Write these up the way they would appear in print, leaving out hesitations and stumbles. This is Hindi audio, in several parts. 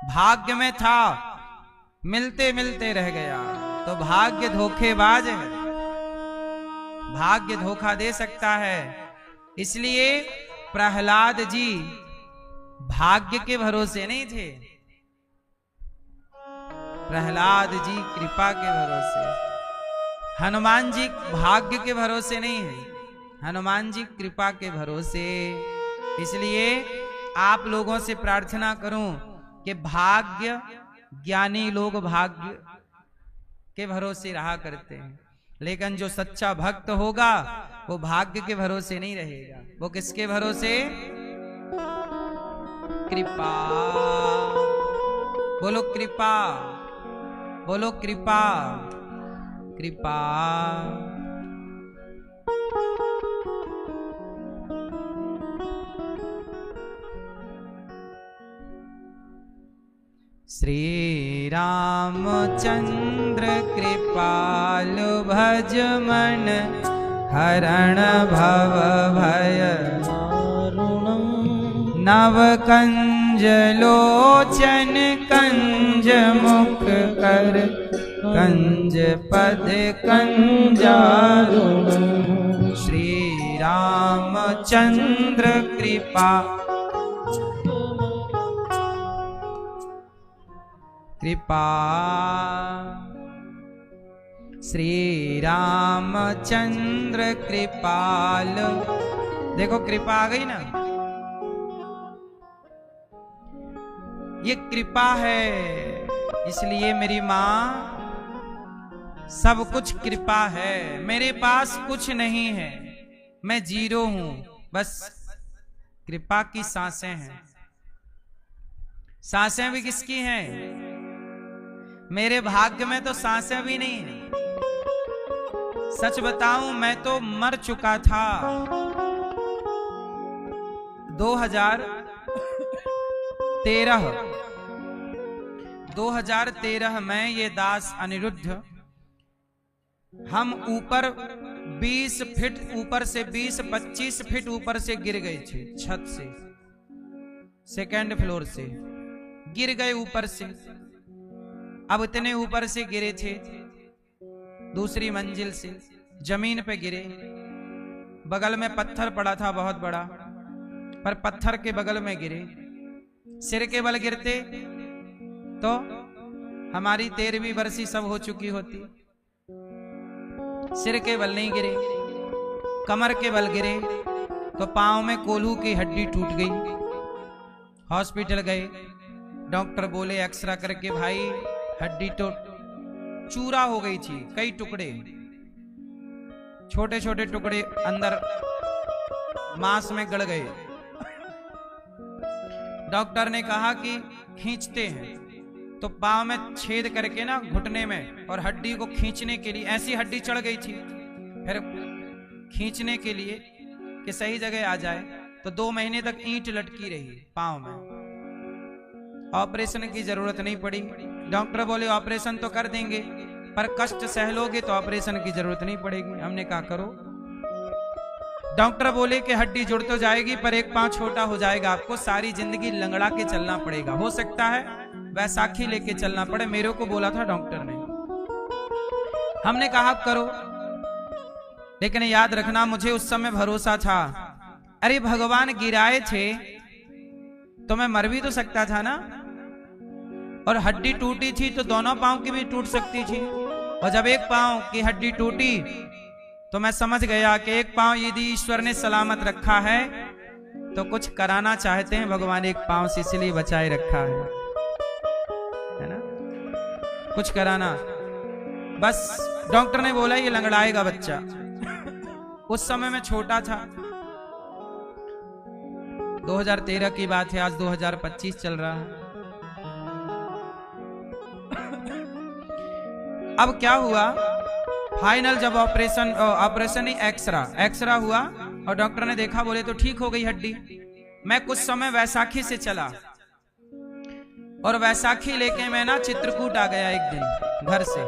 भाग्य में था, मिलते मिलते रह गया। तो भाग्य धोखेबाज है, भाग्य धोखा दे सकता है। इसलिए प्रहलाद जी भाग्य के भरोसे नहीं थे, प्रहलाद जी कृपा के भरोसे। हनुमान जी भाग्य के भरोसे नहीं है, हनुमान जी कृपा के भरोसे। इसलिए आप लोगों से प्रार्थना करूं कि भाग्य, ज्ञानी लोग भाग्य के भरोसे रहा करते हैं, लेकिन जो सच्चा भक्त होगा वो भाग्य के भरोसे नहीं रहेगा। वो किसके भरोसे? कृपा। बोलो कृपा, बोलो कृपा, कृपा। श्री रामचंद्र कृपालु भज मन, हरण भव भय नव कंज लोचन, कंज मुख कर कंज पद कंजारुण। श्री रामचंद्र कृपा कृपा। श्री रामचंद्र कृपाल। देखो कृपा आ गई ना, ये कृपा है। इसलिए मेरी मां, सब कुछ कृपा है। मेरे पास कुछ नहीं है, मैं जीरो हूं, बस कृपा की सांसें हैं। सांसें भी किसकी हैं? मेरे भाग्य में तो सांसें भी नहीं है। सच बताऊं, मैं तो मर चुका था। 2013 में ये दास अनिरुद्ध, हम ऊपर 20 फीट ऊपर से 20-25 फीट ऊपर से गिर गए थे, छत से, सेकेंड फ्लोर से गिर गए ऊपर से। अब इतने ऊपर से गिरे थे, दूसरी मंजिल से जमीन पे गिरे। बगल में पत्थर पड़ा था बहुत बड़ा, पर पत्थर के बगल में गिरे। सिर के बल गिरते तो हमारी 13वीं बरसी सब हो चुकी होती। सिर के बल नहीं गिरे, कमर के बल गिरे तो पांव में कोल्हू की हड्डी टूट गई। हॉस्पिटल गए, डॉक्टर बोले एक्सरा करके भाई हड्डी तो चूरा हो गई थी, कई टुकड़े, छोटे छोटे टुकड़े अंदर मांस में गड़ गए। डॉक्टर ने कहा कि खींचते हैं, तो पांव में छेद करके ना घुटने में, और हड्डी को खींचने के लिए, ऐसी हड्डी चढ़ गई थी, फिर खींचने के लिए कि सही जगह आ जाए, तो 2 महीने तक ईंट लटकी रही पांव में। ऑपरेशन की जरूरत नहीं पड़ी। डॉक्टर बोले ऑपरेशन तो कर देंगे, पर कष्ट सह लोगे तो ऑपरेशन की जरूरत नहीं पड़ेगी। हमने कहा करो। डॉक्टर बोले कि हड्डी जुड़ तो जाएगी, पर एक पांव छोटा हो जाएगा, आपको सारी जिंदगी लंगड़ा के चलना पड़ेगा। हो सकता है वैसाखी लेके चलना पड़े। मेरे को बोला था डॉक्टर ने। हमने कहा करो, लेकिन याद रखना मुझे उस समय भरोसा था, अरे भगवान गिराए थे तो मैं मर भी तो सकता था ना, और हड्डी टूटी थी तो दोनों पांव की भी टूट सकती थी। और जब एक पांव की हड्डी टूटी तो मैं समझ गया कि एक पांव यदि ईश्वर ने सलामत रखा है तो कुछ कराना चाहते हैं भगवान एक पांव से, इसलिए बचाए रखा है ना, कुछ कराना। बस डॉक्टर ने बोला ये लंगड़ाएगा बच्चा। उस समय मैं छोटा था, 2013 की बात है, आज 2025 चल रहा है। अब क्या हुआ, फाइनल जब ऑपरेशन नहीं, एक्सरा हुआ और डॉक्टर ने देखा, बोले तो ठीक हो गई हड्डी। मैं कुछ समय वैसाखी से चला, और वैसाखी लेके मैं ना चित्रकूट आ गया एक दिन घर से,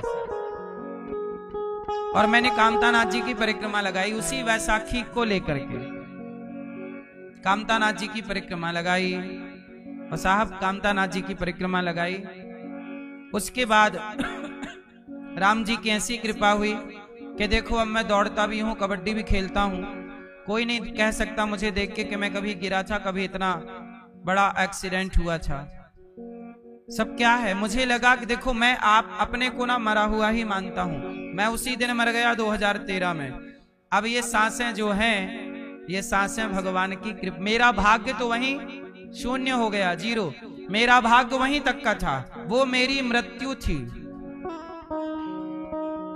और मैंने कामतानाथ जी की परिक्रमा लगाई उसी वैसाखी को लेकर के। कामतानाथ जी की परिक्रमा लगाई और साहब कामतानाथ जी की परिक्रमा लगाई। उसके बाद राम जी की ऐसी कृपा हुई कि देखो अब मैं दौड़ता भी हूँ, कबड्डी भी खेलता हूँ, कोई नहीं कह सकता मुझे देख के कि मैं कभी गिरा था, कभी इतना बड़ा एक्सीडेंट हुआ था। सब क्या है, मुझे लगा कि देखो मैं आप अपने को ना मरा हुआ ही मानता हूँ। मैं उसी दिन मर गया 2013 में। अब ये सांसें जो हैं, ये सांसें भगवान की कृपा। मेरा भाग्य तो वहीं शून्य हो गया, 0। मेरा भाग्य वहीं तक का था, वो मेरी मृत्यु थी।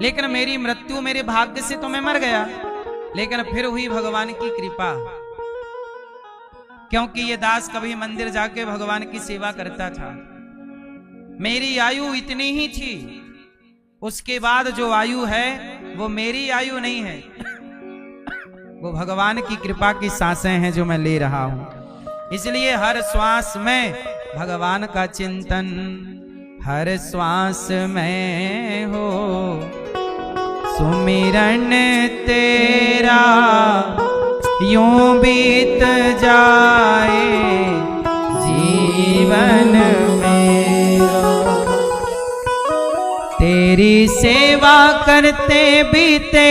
लेकिन मेरी मृत्यु मेरे भाग्य से तो मैं मर गया, लेकिन फिर हुई भगवान की कृपा। क्योंकि ये दास कभी मंदिर जाके भगवान की सेवा करता था। मेरी आयु इतनी ही थी, उसके बाद जो आयु है वो मेरी आयु नहीं है, वो भगवान की कृपा की सांसें हैं जो मैं ले रहा हूं। इसलिए हर श्वास में भगवान का चिंतन, हर श्वास में हो सुमिरन तेरा, यूं बीत जाए जीवन मेरा। तेरी सेवा करते बीते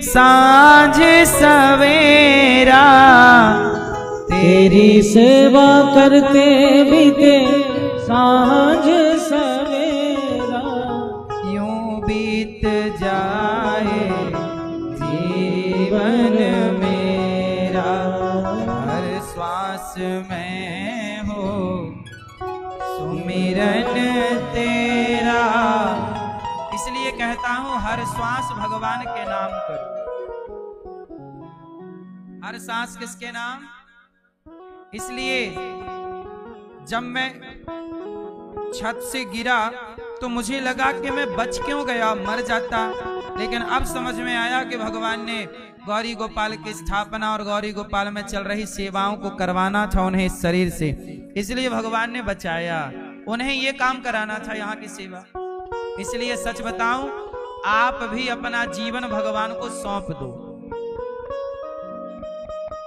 सांझ सवेरा, तेरी सेवा करते बीते सांझ सवेरा, यूं बीत जाए जीवन मेरा। हर श्वास में हो सुमिरन तेरा। इसलिए कहता हूं हर श्वास भगवान के नाम करो। हर सांस किसके नाम? इसलिए जब मैं छत से गिरा तो मुझे लगा कि मैं बच क्यों गया, मर जाता। लेकिन अब समझ में आया कि भगवान ने गौरी गोपाल की स्थापना और गौरी गोपाल में चल रही सेवाओं को करवाना था उन्हें इस शरीर से, इसलिए भगवान ने बचाया। उन्हें ये काम कराना था, यहाँ की सेवा। इसलिए सच बताऊं, आप भी अपना जीवन भगवान को सौंप दो।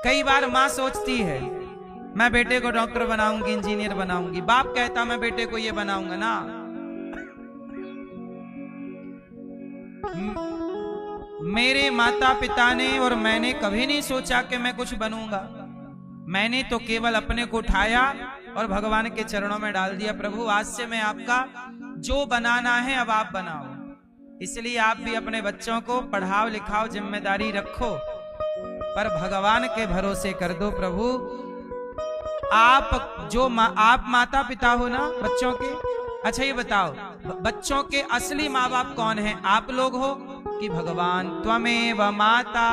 कई बार माँ सोचती है मैं बेटे को डॉक्टर बनाऊंगी, इंजीनियर बनाऊंगी। बाप कहता मैं बेटे को ये बनाऊंगा ना। मेरे माता पिता ने और मैंने कभी नहीं सोचा कि मैं कुछ बनूंगा। मैंने तो केवल अपने को उठाया और भगवान के चरणों में डाल दिया। प्रभु आज से मैं आपका जो बनाना है अब आप बनाओ। इसलिए आप भी अपने बच्चों को पढ़ाओ लिखाओ, जिम्मेदारी रखो, पर भगवान के भरोसे कर दो। प्रभु आप जो आप माता पिता हो ना बच्चों के, अच्छा ये बताओ बच्चों के असली माँ बाप कौन है? आप लोग हो कि भगवान? त्वमेव माता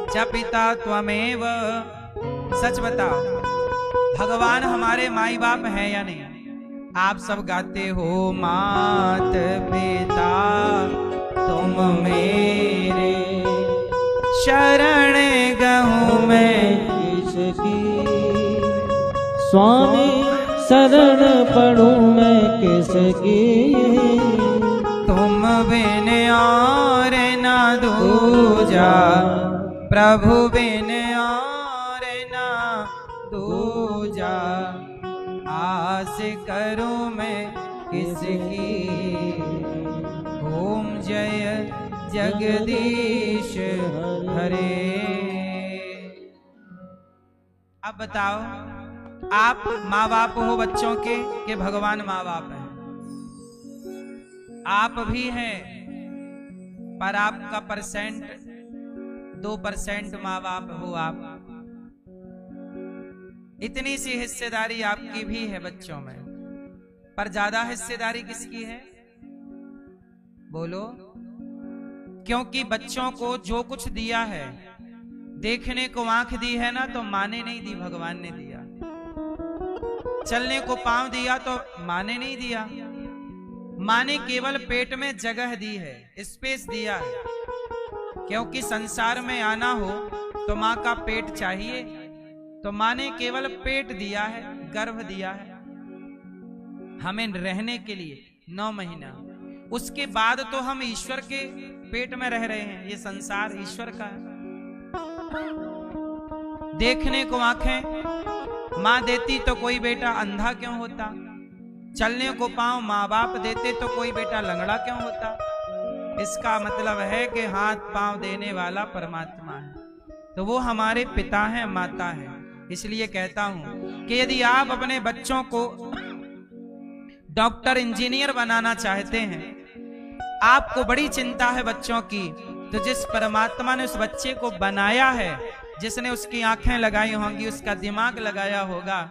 च पिता त्वमेव। सच बताओ भगवान हमारे माई बाप हैं या नहीं? आप सब गाते हो मात पिता तुम मेरे, शरण गहूं मैं किसकी, स्वामी शरण पढ़ूं मैं किसकी। तुम बिन और ना दूजा, प्रभु बिन और ना दूजा। आस करूं मैं किसकी, ओम जय जगदीश हरे। अब बताओ आप माँ बाप हो बच्चों के कि भगवान माँ बाप हैं? आप भी हैं, पर आपका परसेंट 2% माँ बाप हो आप। इतनी सी हिस्सेदारी आपकी भी है बच्चों में, पर ज्यादा हिस्सेदारी किसकी है? बोलो। क्योंकि बच्चों को जो कुछ दिया है, देखने को आंख दी है ना तो माँ ने नहीं दी, भगवान ने दिया। चलने को पांव दिया तो माँ ने नहीं दिया, माँ ने केवल पेट में जगह दी है, स्पेस दिया है। क्योंकि संसार में आना हो तो माँ का पेट चाहिए, तो माँ ने केवल पेट दिया है, गर्भ दिया है हमें रहने के लिए 9 महीना। उसके बाद तो हम ईश्वर के पेट में रह रहे हैं। ये संसार ईश्वर का है। देखने को आंखें, माँ देती तो कोई बेटा अंधा क्यों होता? चलने को पांव माँ बाप देते तो कोई बेटा लंगड़ा क्यों होता? इसका मतलब है कि हाथ पांव देने वाला परमात्मा है, तो वो हमारे पिता हैं, माता हैं। इसलिए कहता हूं कि यदि आप अपने बच्चों को डॉक्टर इंजीनियर बनाना चाहते हैं, आपको बड़ी चिंता है बच्चों की, तो जिस परमात्मा ने उस बच्चे को बनाया है, जिसने उसकी आंखें लगाई होंगी, उसका दिमाग लगाया होगा,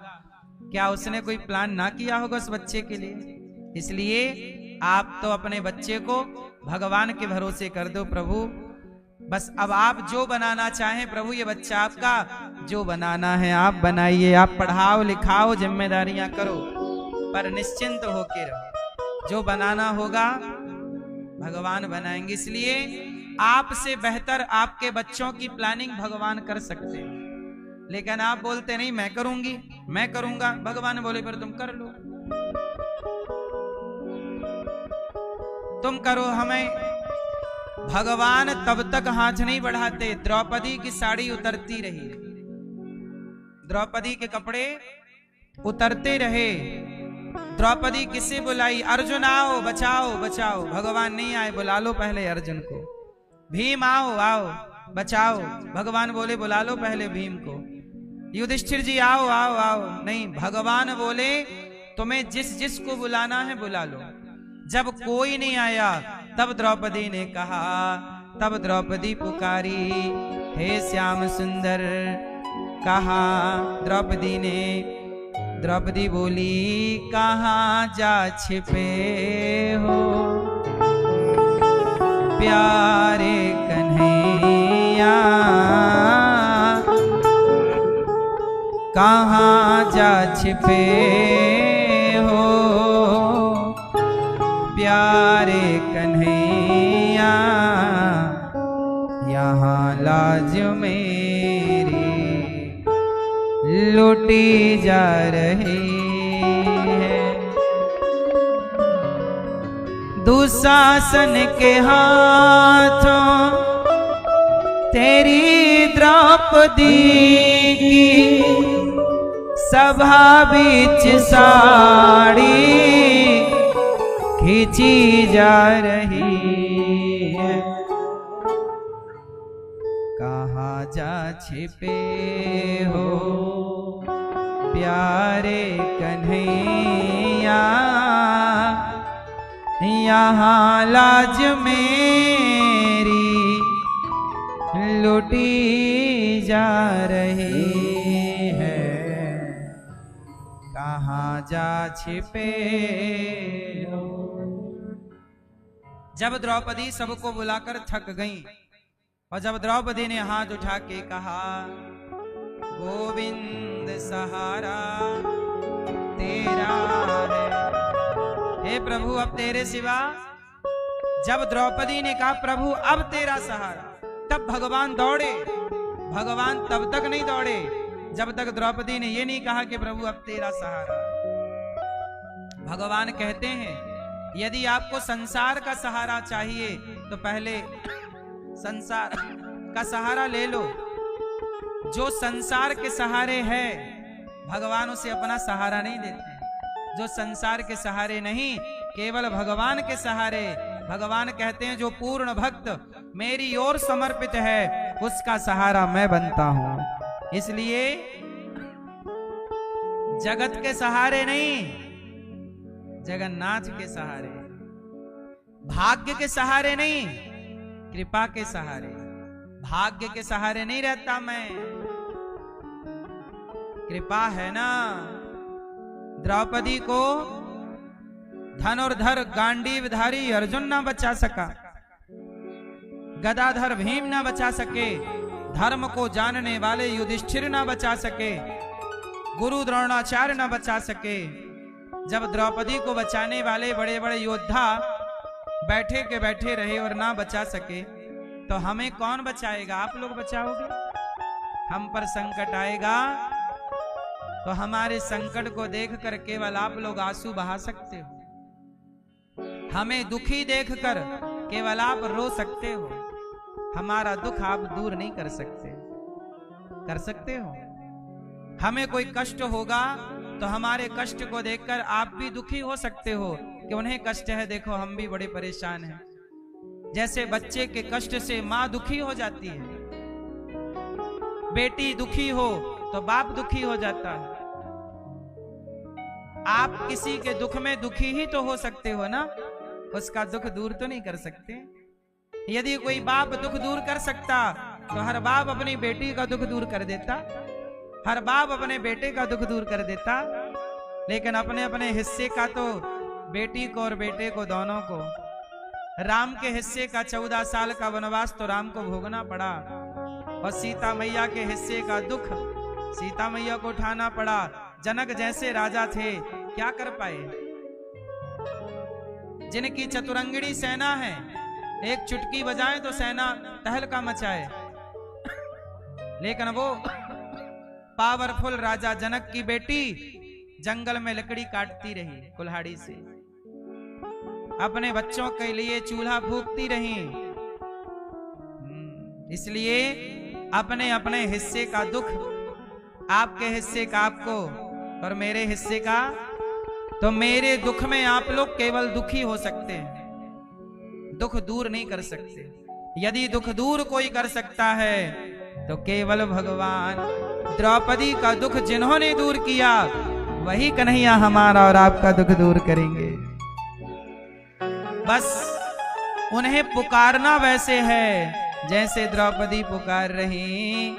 क्या उसने कोई प्लान ना किया होगा उस बच्चे के लिए? इसलिए आप तो अपने बच्चे को भगवान के भरोसे कर दो। प्रभु बस अब आप जो बनाना चाहें, प्रभु ये बच्चा आपका, जो बनाना है आप बनाइए, आप पढ़ाओ लिखाओ, जिम्मेदारियां करो, पर निश्चिंत होके रहो। जो बनाना होगा भगवान बनाएंगे। इसलिए आपसे बेहतर आपके बच्चों की प्लानिंग भगवान कर सकते हैं, लेकिन आप बोलते नहीं मैं करूंगी, मैं करूंगा। भगवान बोले पर तुम कर लो, तुम करो। हमें भगवान तब तक हाथ नहीं बढ़ाते, द्रौपदी की साड़ी उतरती रही, द्रौपदी के कपड़े उतरते रहे। द्रौपदी किसे बुलाई? अर्जुन आओ बचाओ बचाओ। भगवान नहीं आए, बुला लो पहले अर्जुन को। भीम आओ आओ बचाओ। भगवान बोले बुला लो पहले भीम को। युधिष्ठिर जी आओ आओ आओ। नहीं, भगवान बोले तुम्हें जिस जिस को बुलाना है बुला लो। जब कोई नहीं आया तब द्रौपदी ने कहा, तब द्रौपदी पुकारी, हे श्याम सुंदर। कहा द्रौपदी ने, द्रौपदी बोली कहाँ जा छिपे हो प्यारे कन्हैया, कहाँ जा छिपे हो प्यारे कन्हैया, यहाँ लाज मेरी लूटी जा रही है। दुशासन के हाथों तेरी द्रौपदी की सभा बीच साड़ी खींची जा रही है। कहाँ जा छिपे हो प्यारे कन्हैया, यहाँ लाज मेरी लूटी जा रही है। कहाँ जा छिपे हो। जब द्रौपदी सबको बुलाकर थक गईं, और जब द्रौपदी ने हाथ उठा के कहा गोविंद सहारा तेरा है, हे प्रभु अब तेरे सिवा। जब द्रौपदी ने कहा प्रभु अब तेरा सहारा, तब भगवान दौड़े। भगवान तब तक नहीं दौड़े जब तक द्रौपदी ने ये नहीं कहा कि प्रभु अब तेरा सहारा। भगवान कहते हैं यदि आपको संसार का सहारा चाहिए तो पहले संसार का सहारा ले लो। जो संसार के सहारे है भगवान उसे अपना सहारा नहीं देते। जो संसार के सहारे नहीं, केवल भगवान के सहारे। भगवान कहते हैं जो पूर्ण भक्त मेरी ओर समर्पित है उसका सहारा मैं बनता हूं। इसलिए जगत के सहारे नहीं, जगन्नाथ के सहारे, भाग्य के सहारे नहीं, कृपा के सहारे। भाग्य के सहारे नहीं रहता मैं, कृपा है ना। द्रौपदी को धनुर्धर गांडीवधारी अर्जुन ना बचा सका, गदाधर भीम ना बचा सके, धर्म को जानने वाले युधिष्ठिर ना बचा सके, गुरु द्रोणाचार्य ना बचा सके। जब द्रौपदी को बचाने वाले बड़े बड़े योद्धा बैठे के बैठे रहे और ना बचा सके, तो हमें कौन बचाएगा? आप लोग बचाओगे? हम पर संकट आएगा तो हमारे संकट को देखकर केवल आप लोग आंसू बहा सकते हो। हमें दुखी देखकर केवल आप रो सकते हो। हमारा दुख आप दूर नहीं कर सकते। कर सकते हो? हमें कोई कष्ट होगा तो हमारे कष्ट को देखकर आप भी दुखी हो सकते हो कि उन्हें कष्ट है, देखो हम भी बड़े परेशान हैं। जैसे बच्चे के कष्ट से माँ दुखी हो जाती है, बेटी दुखी हो तो बाप दुखी हो जाता है। आप किसी के दुख में दुखी ही तो हो सकते हो ना, उसका दुख दूर तो नहीं कर सकते। यदि कोई बाप दुख दूर कर सकता तो हर बाप अपनी बेटी का दुख दूर कर देता, हर बाप अपने बेटे का दुख दूर कर देता। लेकिन अपने अपने हिस्से का तो बेटी को और बेटे को दोनों को, राम के हिस्से का 14 साल का वनवास तो राम को भोगना पड़ा, और सीता मैया के हिस्से का दुख सीता मैया को उठाना पड़ा। जनक जैसे राजा थे क्या कर पाए, जिनकी चतुरंगिणी सेना है, एक चुटकी बजाए तो सेना तहलका मचाए, लेकिन वो पावरफुल राजा जनक की बेटी जंगल में लकड़ी काटती रही कुल्हाड़ी से, अपने बच्चों के लिए चूल्हा फूंकती रही। इसलिए अपने अपने हिस्से का दुख, आपके हिस्से का आपको और मेरे हिस्से का, तो मेरे दुख में आप लोग केवल दुखी हो सकते हैं, दुख दूर नहीं कर सकते। यदि दुख दूर कोई कर सकता है तो केवल भगवान। द्रौपदी का दुख जिन्होंने दूर किया वही कन्हैया हमारा और आपका दुख दूर करेंगे। बस उन्हें पुकारना वैसे है जैसे द्रौपदी पुकार रही,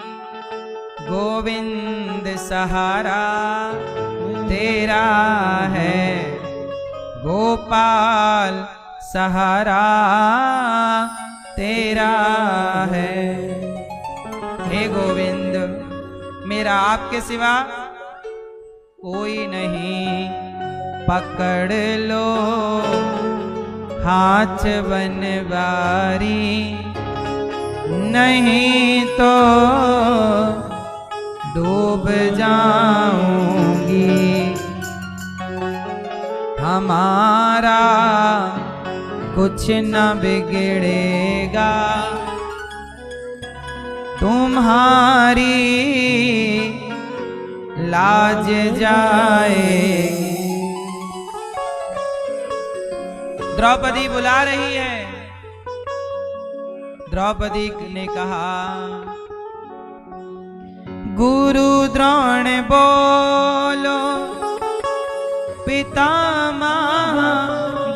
गोविंद सहारा तेरा है, गोपाल सहारा तेरा है। हे गोविंद, मेरा आपके सिवा कोई नहीं, पकड़ लो हाथ बनवारी, नहीं तो डूब जाऊंगी। हमारा कुछ न बिगड़ेगा, तुम्हारी लाज जाएगी। द्रौपदी बुला रही है। द्रौपदी ने कहा, गुरु द्रोण बोलो, पितामह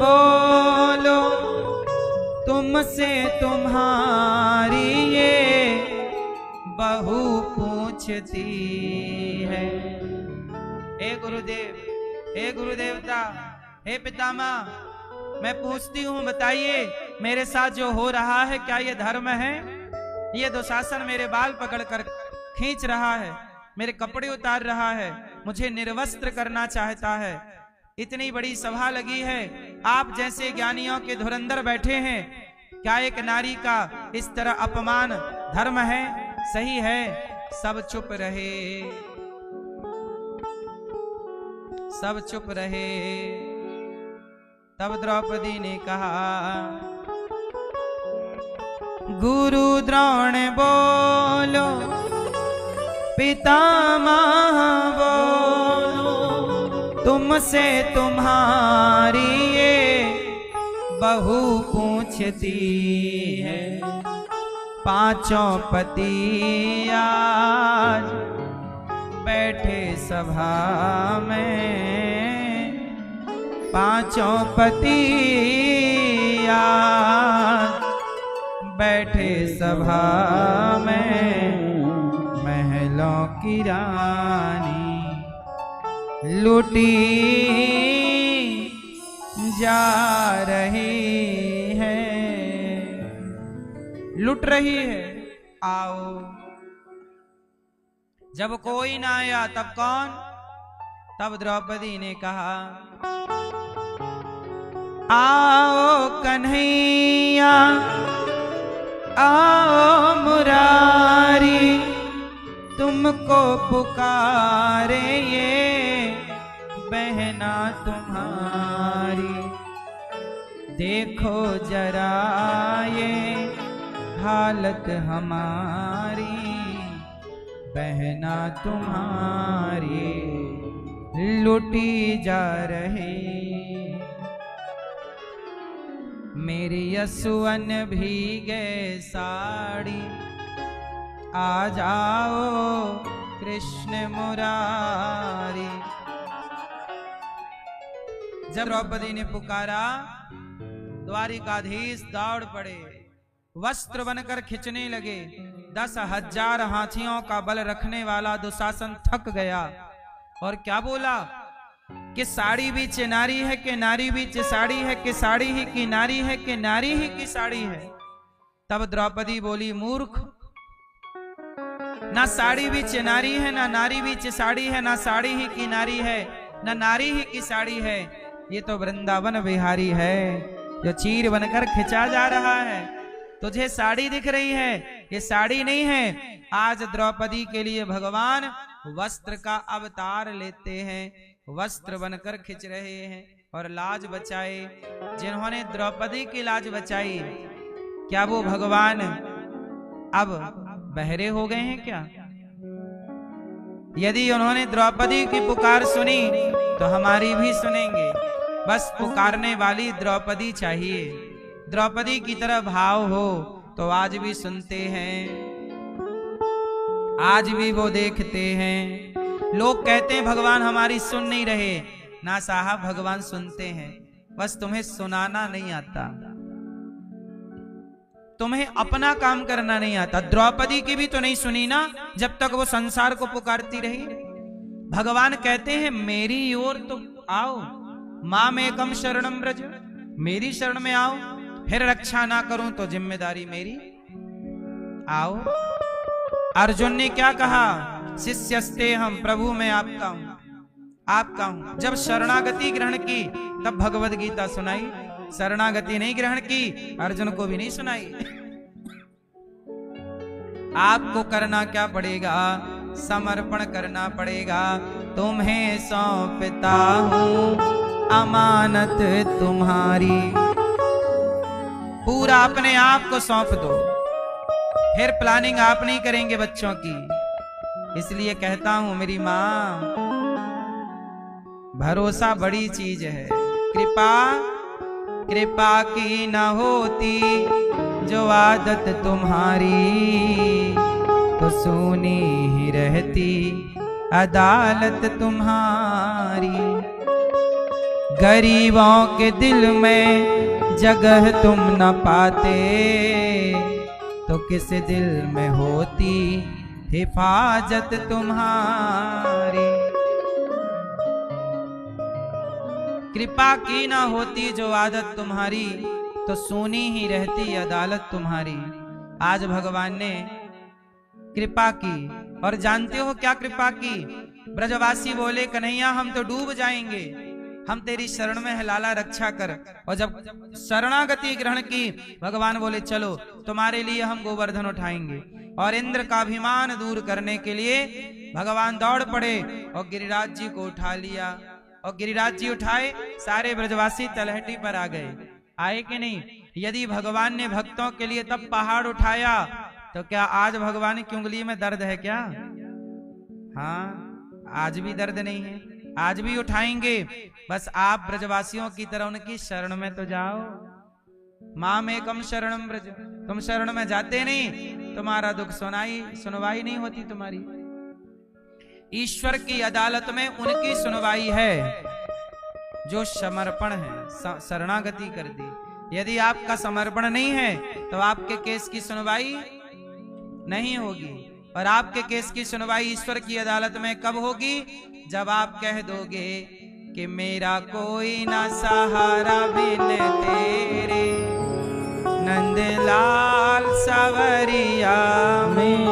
बोलो, तुमसे तुम्हारी ये बहू पूछती है। हे गुरुदेव, हे गुरुदेवता, हे पितामह, मैं पूछती हूँ, बताइए मेरे साथ जो हो रहा है क्या ये धर्म है? ये दुशासन मेरे बाल पकड़कर खींच रहा है, मेरे कपड़े उतार रहा है, मुझे निर्वस्त्र करना चाहता है। इतनी बड़ी सभा लगी है, आप जैसे ज्ञानियों के धुरंधर बैठे हैं, क्या एक नारी का इस तरह अपमान धर्म है? सही है? सब चुप रहे, सब चुप रहे। तब द्रौपदी ने कहा, गुरु द्रोण बोलो, पितामह बोलो, तुमसे तुम्हारी ये बहू पूछती है। पांचों पति आज बैठे सभा में, पांचों पति आज बैठे सभा में, महलों की रानी लूटी जा रही है, लुट रही है। आओ, जब कोई ना आया तब कौन? तब द्रौपदी ने कहा, आओ कन्हैया, आओ मुरारी, तुमको पुकारे ये बहना तुम्हारी। देखो जरा ये हालत हमारी, बहना तुम्हारी लुटी जा रही। मेरी यसुवन भीगे साड़ी, आ जाओ कृष्ण मुरारी। जब द्रौपदी ने पुकारा, द्वारिकाधीश दौड़ पड़े, वस्त्र बनकर खिंचने लगे। 10,000 हाथियों का बल रखने वाला दुशासन थक गया और क्या बोला कि साड़ी भी नारी है कि नारी भी साड़ी है कि साड़ी ही की नारी है कि नारी ही की साड़ी है। तब द्रौपदी बोली, मूर्ख, ना साड़ी भी नारी है, ना नारी भी साड़ी है, ना साड़ी ही की नारी है, ना नारी ही की साड़ी है। ये तो वृंदावन बिहारी है जो चीर बनकर खिंचा जा रहा है। तुझे साड़ी दिख रही है, ये साड़ी नहीं है। आज द्रौपदी के लिए भगवान वस्त्र का अवतार लेते हैं, वस्त्र बनकर खिंच रहे हैं और लाज बचाए। जिन्होंने द्रौपदी की लाज बचाई, क्या वो भगवान अब बहरे हो गए हैं क्या? यदि उन्होंने द्रौपदी की पुकार सुनी तो हमारी भी सुनेंगे। बस पुकारने वाली द्रौपदी चाहिए। द्रौपदी की तरह भाव हो तो आज भी सुनते हैं, आज भी वो देखते हैं। लोग कहते हैं भगवान हमारी सुन नहीं रहे। ना साहब, भगवान सुनते हैं, बस तुम्हें सुनाना नहीं आता, तुम्हें अपना काम करना नहीं आता। द्रौपदी की भी तो नहीं सुनी ना, जब तक वो संसार को पुकारती रही। भगवान कहते हैं मेरी ओर तो आओ, माम एकम शरणम ब्रज, मेरी शरण में आओ, फिर रक्षा ना करूं तो जिम्मेदारी मेरी। आओ। अर्जुन ने क्या कहा? शिष्यस्ते हम, प्रभु मैं आपका हूं, आपका हूं। जब शरणागति ग्रहण की तब भगवद गीता सुनाई। शरणागति नहीं ग्रहण की, अर्जुन को भी नहीं सुनाई। आपको करना क्या पड़ेगा? समर्पण करना पड़ेगा। तुम्हें सौंपता हूं अमानत तुम्हारी। पूरा अपने आप को सौंप दो, फिर प्लानिंग आप नहीं करेंगे बच्चों की। इसलिए कहता हूं मेरी मां, भरोसा बड़ी चीज है। कृपा की न होती जो आदत तुम्हारी, तो सुनी ही रहती अदालत तुम्हारी। गरीबों के दिल में जगह तुम न पाते, तो किस दिल में होती हिफाजत तुम्हारी। कृपा की ना होती जो आदत तुम्हारी, तो सोनी ही रहती अदालत तुम्हारी। आज भगवान ने कृपा की, और जानते हो क्या कृपा की? ब्रजवासी बोले, कन्हैया हम तो डूब जाएंगे, हम तेरी शरण में है, लाला रक्षा कर। और जब शरणागति ग्रहण की, भगवान बोले चलो तुम्हारे लिए हम गोवर्धन उठाएंगे। और इंद्र का अभिमान दूर करने के लिए भगवान दौड़ पड़े और गिरिराज जी को उठा लिया। और गिरिराज जी उठाए, सारे ब्रजवासी तलहटी पर आ गए। आए कि नहीं? यदि भगवान ने भक्तों के लिए तब पहाड़ उठाया, तो क्या आज भगवान की उंगली में दर्द है क्या? हाँ, आज भी दर्द नहीं है, आज भी उठाएंगे। बस आप ब्रजवासियों की तरह उनकी शरण में तो जाओ। माम एकम शरणम ब्रज, तुम शरण में जाते नहीं, तुम्हारा दुख सुनवाई नहीं होती तुम्हारी। ईश्वर की अदालत में उनकी सुनवाई है जो समर्पण है, शरणागति कर दी। यदि आपका समर्पण नहीं है तो आपके केस की सुनवाई नहीं होगी। और आपके केस की सुनवाई ईश्वर की अदालत में कब होगी? जब आप कह दोगे कि मेरा कोई ना सहारा बिन तेरे, नंदलाल सवरिया में।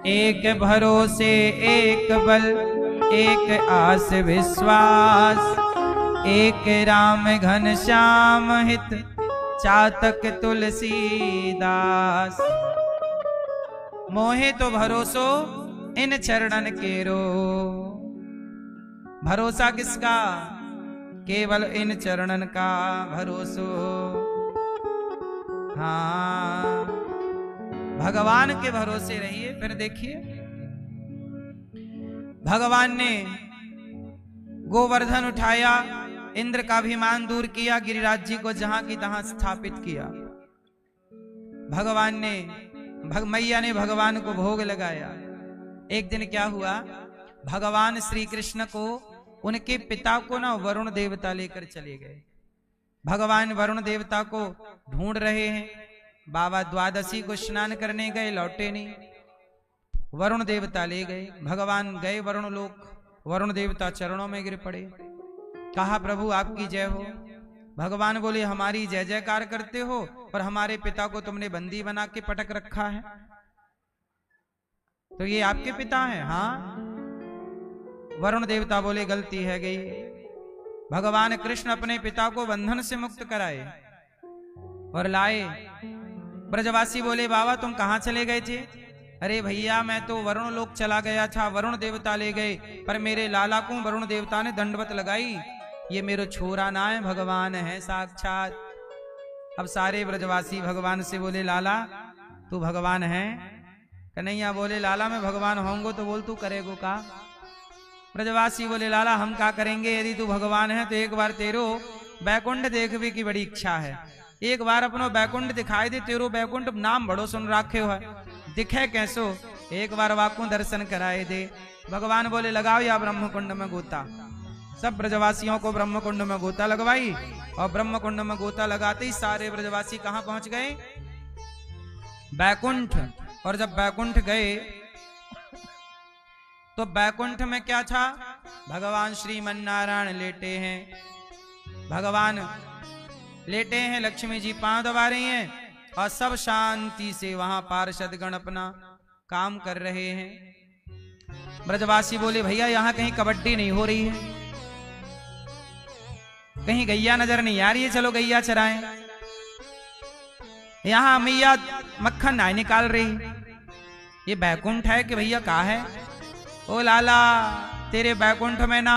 एक भरोसे एक बल, एक आस विश्वास, एक राम घन श्याम हित, चातक तुलसीदास। मोहे तो भरोसो इन चरणन केरो। भरोसा किसका? केवल इन चरणन का भरोसो। हाँ, भगवान के भरोसे रहिए। फिर देखिए भगवान ने गोवर्धन उठाया, इंद्र का अभिमान दूर किया, गिरिराज जी को जहां की तहां स्थापित किया। भगवान ने मैया ने भगवान को भोग लगाया। एक दिन क्या हुआ, भगवान श्री कृष्ण को उनके पिता को ना वरुण देवता लेकर चले गए। भगवान वरुण देवता को ढूंढ रहे हैं। बाबा द्वादशी को स्नान करने गए, लौटे नहीं, वरुण देवता ले गए। भगवान गए वरुण लोक, वरुण देवता चरणों में गिर पड़े, कहा प्रभु आपकी जय हो। भगवान बोले हमारी जय जयकार करते हो और हमारे पिता को तुमने बंदी बना के पटक रखा है, तो ये आपके पिता हैं? हाँ। वरुण देवता बोले गलती है गई। भगवान कृष्ण अपने पिता को बंधन से मुक्त कराए और लाए। ब्रजवासी बोले बाबा तुम कहां चले गए थे? अरे भैया मैं तो वरुण लोक चला गया था, वरुण देवता ले गए, पर मेरे लाला को वरुण देवता ने दंडवत लगाई। ये मेरो छोरा ना है, भगवान है साक्षात। अब सारे ब्रजवासी भगवान से बोले लाला तू भगवान है? कन्हैया बोले लाला मैं भगवान होंगो तो बोल तू करेगो का? ब्रजवासी बोले लाला हम क्या करेंगे, यदि तू भगवान है तो एक बार तेरो बैकुंठ देखने की बड़ी इच्छा है, एक बार अपनो बैकुंठ दिखाई दे। तेरो बैकुंठ नाम बड़ो सुन राखे हो है, दिखे कैसो, एक बार वाकू दर्शन कराए दे। भगवान बोले लगाओ या ब्रह्मकुंड में गोता। सब ब्रजवासियों को ब्रह्मकुंड में गोता लगवाई और ब्रह्मकुंड में गोता लगाते ही सारे ब्रजवासी कहां पहुंच गए? बैकुंठ। और जब बैकुंठ गए तो बैकुंठ में क्या था? भगवान श्रीमन नारायण लेटे हैं, भगवान लेटे हैं, लक्ष्मी जी पांव दबा रही हैं और सब शांति से वहां पार्षद गण अपना काम कर रहे हैं। ब्रजवासी बोले भैया यहां कहीं कबड्डी नहीं हो रही है, कहीं गैया नजर नहीं आ रही है, चलो गैया चराएं। यहां मैया मक्खन नहीं निकाल रही, ये बैकुंठ है कि भैया कहाँ है? ओ लाला तेरे बैकुंठ में ना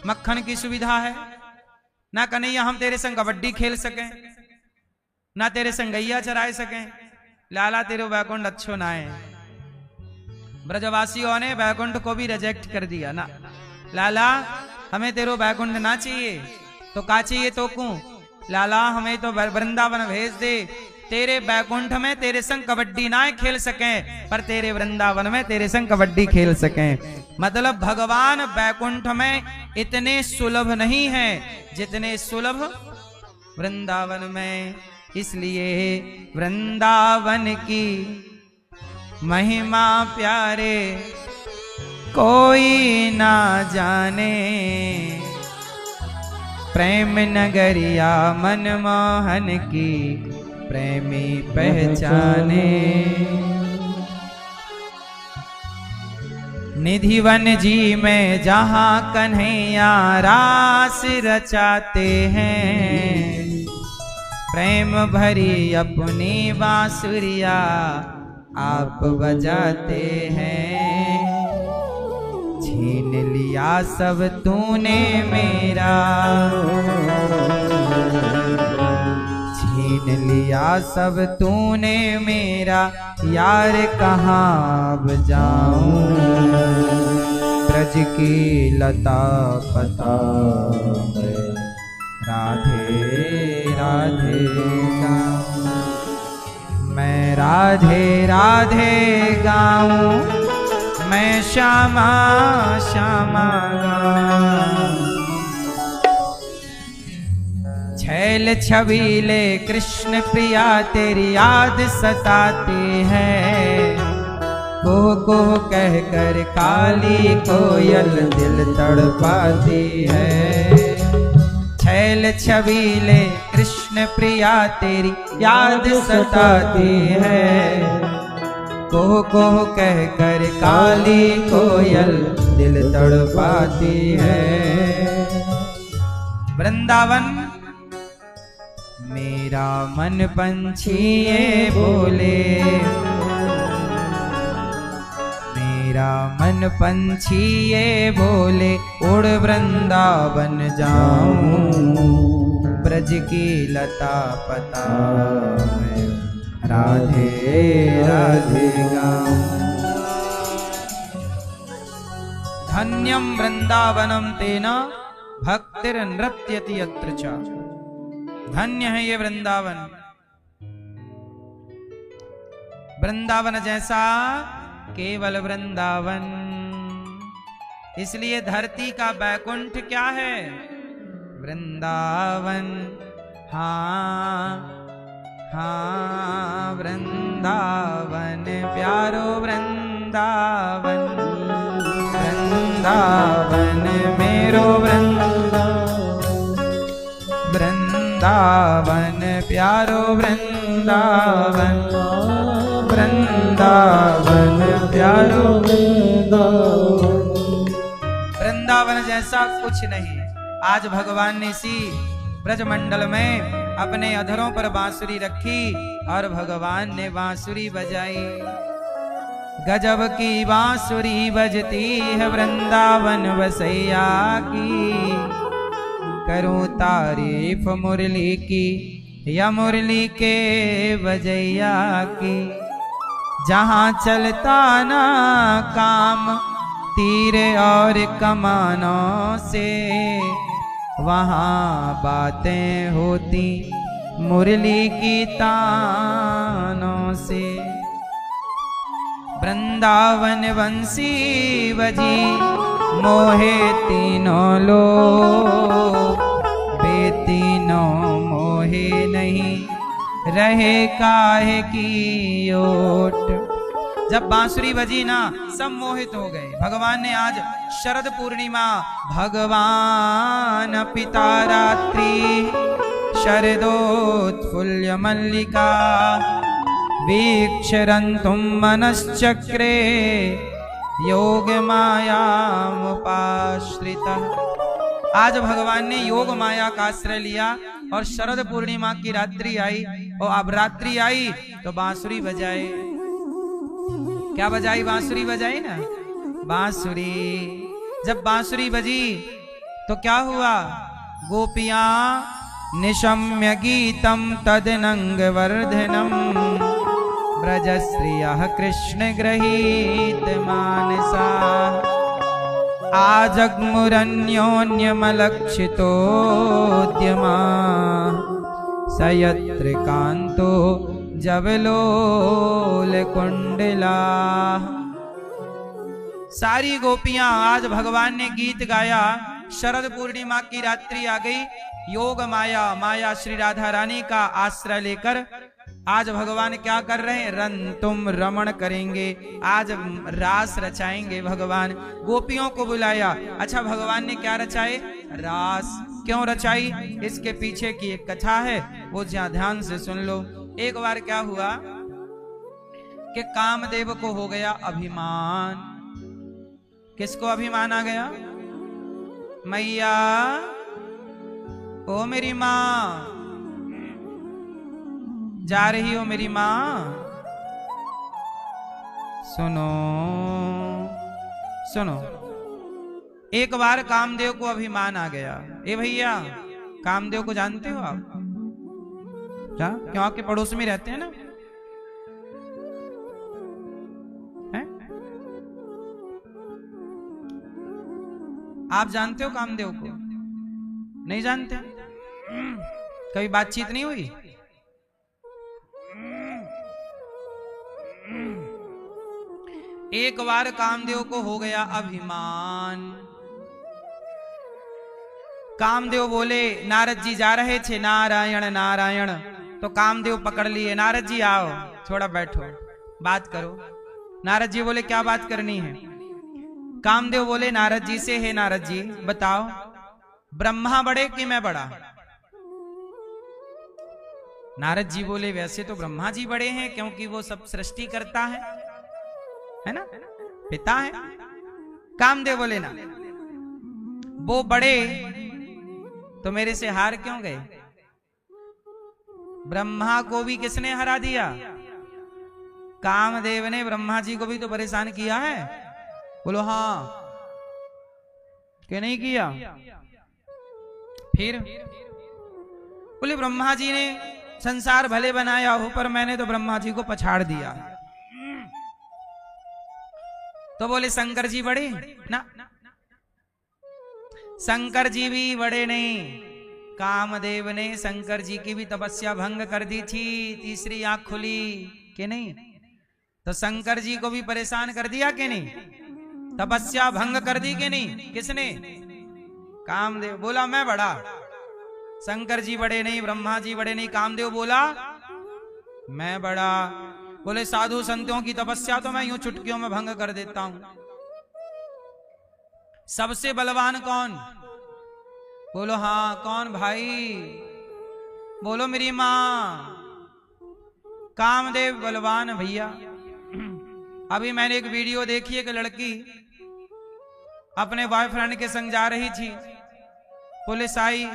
मक्खन की सुविधा है, ना कन्हैया हम तेरे संग कबड्डी खेल सकें, ना तेरे संग गैया चराए सकें। लाला तेरे बैकुंठ अच्छो ना है। ब्रजवासियों ने बैकुंठ को भी रिजेक्ट कर दिया ना, लाला हमें तेरो बैकुंठ ना चाहिए, तो का चाहिए तो कू? लाला हमें तो वृंदावन भेज दे, तेरे बैकुंठ में तेरे संग कबड्डी ना खेल सकें, पर तेरे वृंदावन में तेरे संग कबड्डी खेल सकें। मतलब भगवान बैकुंठ में इतने सुलभ नहीं है जितने सुलभ वृंदावन में। इसलिए वृंदावन की महिमा प्यारे कोई ना जाने, प्रेम नगरिया मनमोहन की प्रेमी पहचाने। निधिवन जी में जहां कन्हैया रास रचाते हैं, प्रेम भरी अपनी बांसुरिया आप बजाते हैं। छीन लिया सब तूने मेरा, छीन लिया सब तूने मेरा, यार कहाँ अब जाऊं? ब्रज की लता पता है, राधे राधे गाऊं मैं, राधे राधे गाऊं मैं, श्यामा श्यामा गाऊं। छैल छबीले कृष्ण प्रिया तेरी याद सताती है, कोह कोह कह कर काली कोयल दिल तड़पाती है। छैल छबीले कृष्ण प्रिया तेरी याद सताती है, कोह कोह कह कर काली कोयल दिल तड़पाती है। वृंदावन मेरा मन पंछी ये बोले, मेरा मन पंछी ये बोले, उड़ वृंदावन जाऊं। ब्रज की लता पता मैं, राधे राधे गाऊं। धन्यम वृंदावनम तेना भक्तिर नृत्यति यत्र च। धन्य है ये वृंदावन, वृंदावन जैसा केवल वृंदावन। इसलिए धरती का बैकुंठ क्या है? वृंदावन। हाँ हाँ वृंदावन प्यारो वृंदावन, वृंदावन मेरो वृंदावन प्यारो वृंदावन, वृंदावन प्यारो वृंदावन। वृंदावन जैसा कुछ नहीं। आज भगवान ने इसी ब्रजमंडल में अपने अधरों पर बांसुरी रखी और भगवान ने बांसुरी बजाई। गजब की बांसुरी बजती है वृंदावन वसैया की, करूं तारीफ मुरली की या मुरली के बजैया की। जहां चलता ना काम तीर और कमानों से, वहां बातें होती मुरली की तानों से। वृंदावन बंसी बजी मोहे तीनों लोग, बेतीनों मोहे नहीं रहे काहे की ओट। जब बांसुरी बजी ना सब मोहित हो गए। भगवान ने आज शरद पूर्णिमा, भगवान पिता रात्रि शरदोत्फुल्य मल्लिका, वीक्षरन्तुं मनश्चक्रे योग मायामुपाश्रितः। आज भगवान ने योग माया का आश्रय लिया और शरद पूर्णिमा की रात्रि आई, और अब रात्रि आई तो बांसुरी बजाए। क्या बजाई? बांसुरी बजाई ना, बांसुरी। जब बांसुरी बजी तो क्या हुआ? गोपियां निशम्य गीतम तदनंग वर्धनम, ब्रजश्रियः कृष्ण गृहीत मानसा, आजग्मुरन्योन्यमलक्षितोद्यमा, सयत्र कांतो जबलोल कुंडला। सारी गोपियां आज भगवान ने गीत गाया। शरद पूर्णिमा की रात्रि आ गई। योग माया, माया श्री राधा रानी का आश्रय लेकर आज भगवान क्या कर रहे हैं? तुम रमण करेंगे। आज रास रचाएंगे भगवान। गोपियों को बुलाया। अच्छा, भगवान ने क्या रचाए? रास। क्यों रचाई? इसके पीछे की एक कथा है, वो जहाँ ध्यान से सुन लो। एक बार क्या हुआ कि कामदेव को हो गया अभिमान। किसको अभिमान आ गया? मैया, ओ मेरी माँ, जा रही हो मेरी माँ? सुनो सुनो। एक बार कामदेव को अभिमान आ गया। ए भैया, कामदेव को जानते हो आप? क्या? क्यों आपके पड़ोस में रहते हैं ना? हैं? आप जानते हो कामदेव को? नहीं जानते? कभी बातचीत नहीं हुई? एक बार कामदेव को हो गया अभिमान। कामदेव बोले, नारद जी जा रहे थे, नारायण नारायण, तो कामदेव पकड़ लिए। नारद जी आओ, थोड़ा बैठो, बात करो। नारद जी बोले, क्या बात करनी है? कामदेव बोले नारद जी से, हे नारद जी बताओ, ब्रह्मा बड़े कि मैं बड़ा? नारद जी बोले, वैसे तो ब्रह्मा जी बड़े हैं, क्योंकि वो सब सृष्टि करता है ना, पिता है। कामदेव बोले ना, वो बड़े तो मेरे से हार क्यों गए? ब्रह्मा को भी किसने हरा दिया? कामदेव ने ब्रह्मा जी को भी तो परेशान किया है। बोलो हाँ कि नहीं किया? फिर बोले, ब्रह्मा जी ने संसार भले बनाया हो, पर मैंने तो ब्रह्मा जी को पछाड़ दिया। तो बोले, शंकर जी बड़े ना, शंकर जी भी बड़े नहीं, कामदेव ने शंकर जी की भी तपस्या भंग कर दी थी, तीसरी आंख खुली कि नहीं? तो शंकर जी को भी परेशान कर दिया कि नहीं? तपस्या भंग कर दी कि नहीं? किसने? कामदेव। बोला मैं बड़ा, शंकर जी बड़े नहीं, ब्रह्मा जी बड़े नहीं, कामदेव बोला मैं बड़ा। बोले साधु संतों की तपस्या तो मैं यूं चुटकियों में भंग कर देता हूं। सबसे बलवान कौन? बोलो हाँ कौन भाई? बोलो मेरी मां। कामदेव बलवान भैया। अभी मैंने एक वीडियो देखी, एक लड़की अपने बॉयफ्रेंड के संग जा रही थी, पुलिस आई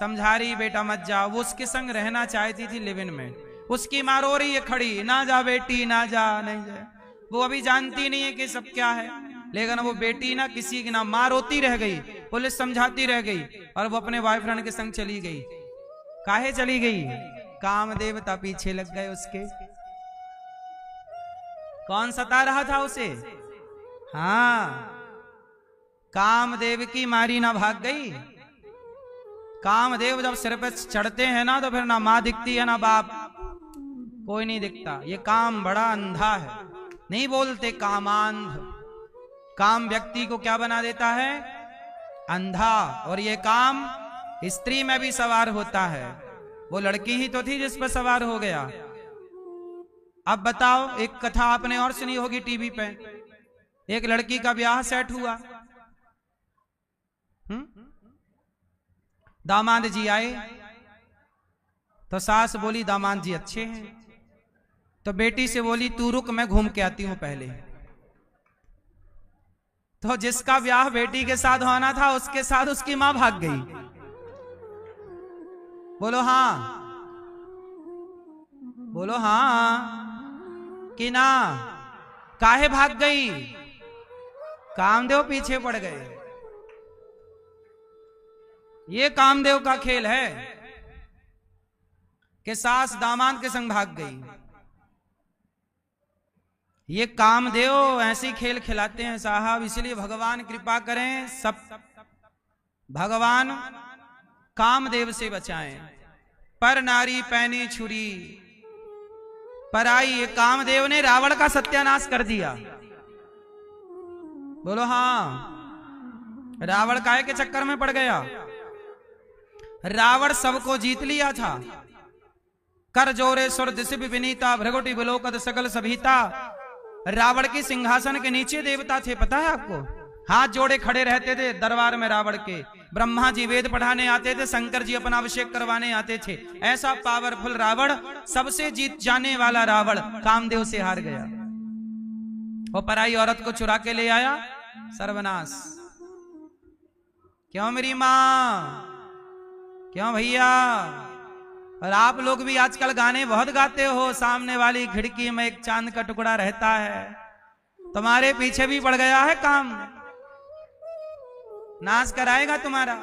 समझा रही बेटा मत जाओ, वो उसके संग रहना चाहती थी लिव इन में। उसकी मां रो रही है खड़ी, ना जा बेटी ना जा, नहीं जा। वो अभी जानती नहीं है कि सब क्या है, लेकिन वो बेटी ना किसी की ना, मां रोती रह गई, पुलिस समझाती रह गई, और वो अपने बॉयफ्रेंड के संग चली गई। काहे चली गई? कामदेवता पीछे लग गए उसके। कौन सता रहा था उसे? हाँ, कामदेव की मारी ना भाग गई। कामदेव जब सिर पे चढ़ते हैं ना, तो फिर ना मां दिखती है ना बाप, कोई नहीं दिखता। ये काम बड़ा अंधा है, नहीं बोलते कामांध। काम व्यक्ति को क्या बना देता है? अंधा। और ये काम स्त्री में भी सवार होता है। वो लड़की ही तो थी जिस पर सवार हो गया। अब बताओ, एक कथा आपने और सुनी होगी टीवी पे, एक लड़की का ब्याह सेट हुआ, दामाद जी आए, तो सास बोली दामाद जी अच्छे हैं, तो बेटी से बोली तू रुक मैं घूम के आती हूं पहले। तो जिसका ब्याह बेटी के साथ होना था, उसके साथ उसकी मां भाग गई। बोलो हाँ, बोलो हाँ कि ना? काहे भाग गई? कामदेव पीछे पड़ गए। ये कामदेव का खेल है कि सास दामाद के संग भाग गई। ये कामदेव ऐसे खेल खिलाते हैं साहब, इसलिए भगवान कृपा करें, सब भगवान कामदेव से बचाएं। पर नारी पैनी छुरी पराई। ये कामदेव ने रावण का सत्यानाश कर दिया। बोलो हाँ, रावण काहे के चक्कर में पड़ गया? रावण सबको जीत लिया था। कर जोरे सुर दिशि विनीता, भृगुटि विलोकत सकल सभीता। रावण के सिंहासन के नीचे देवता थे, पता है आपको? हाथ जोड़े खड़े रहते थे दरबार में रावण के। ब्रह्मा जी वेद पढ़ाने आते थे, शंकर जी अपना अभिषेक करवाने आते थे। ऐसा पावरफुल रावण, सबसे जीत जाने वाला रावण कामदेव से हार गया। वो पराई औरत को चुरा के ले आया, सर्वनाश। क्यों मेरी मां? क्यों भैया? और आप लोग भी आजकल गाने बहुत गाते हो, सामने वाली खिड़की में एक चांद का टुकड़ा रहता है, तुम्हारे पीछे भी पड़ गया है काम, नाश कराएगा तुम्हारा।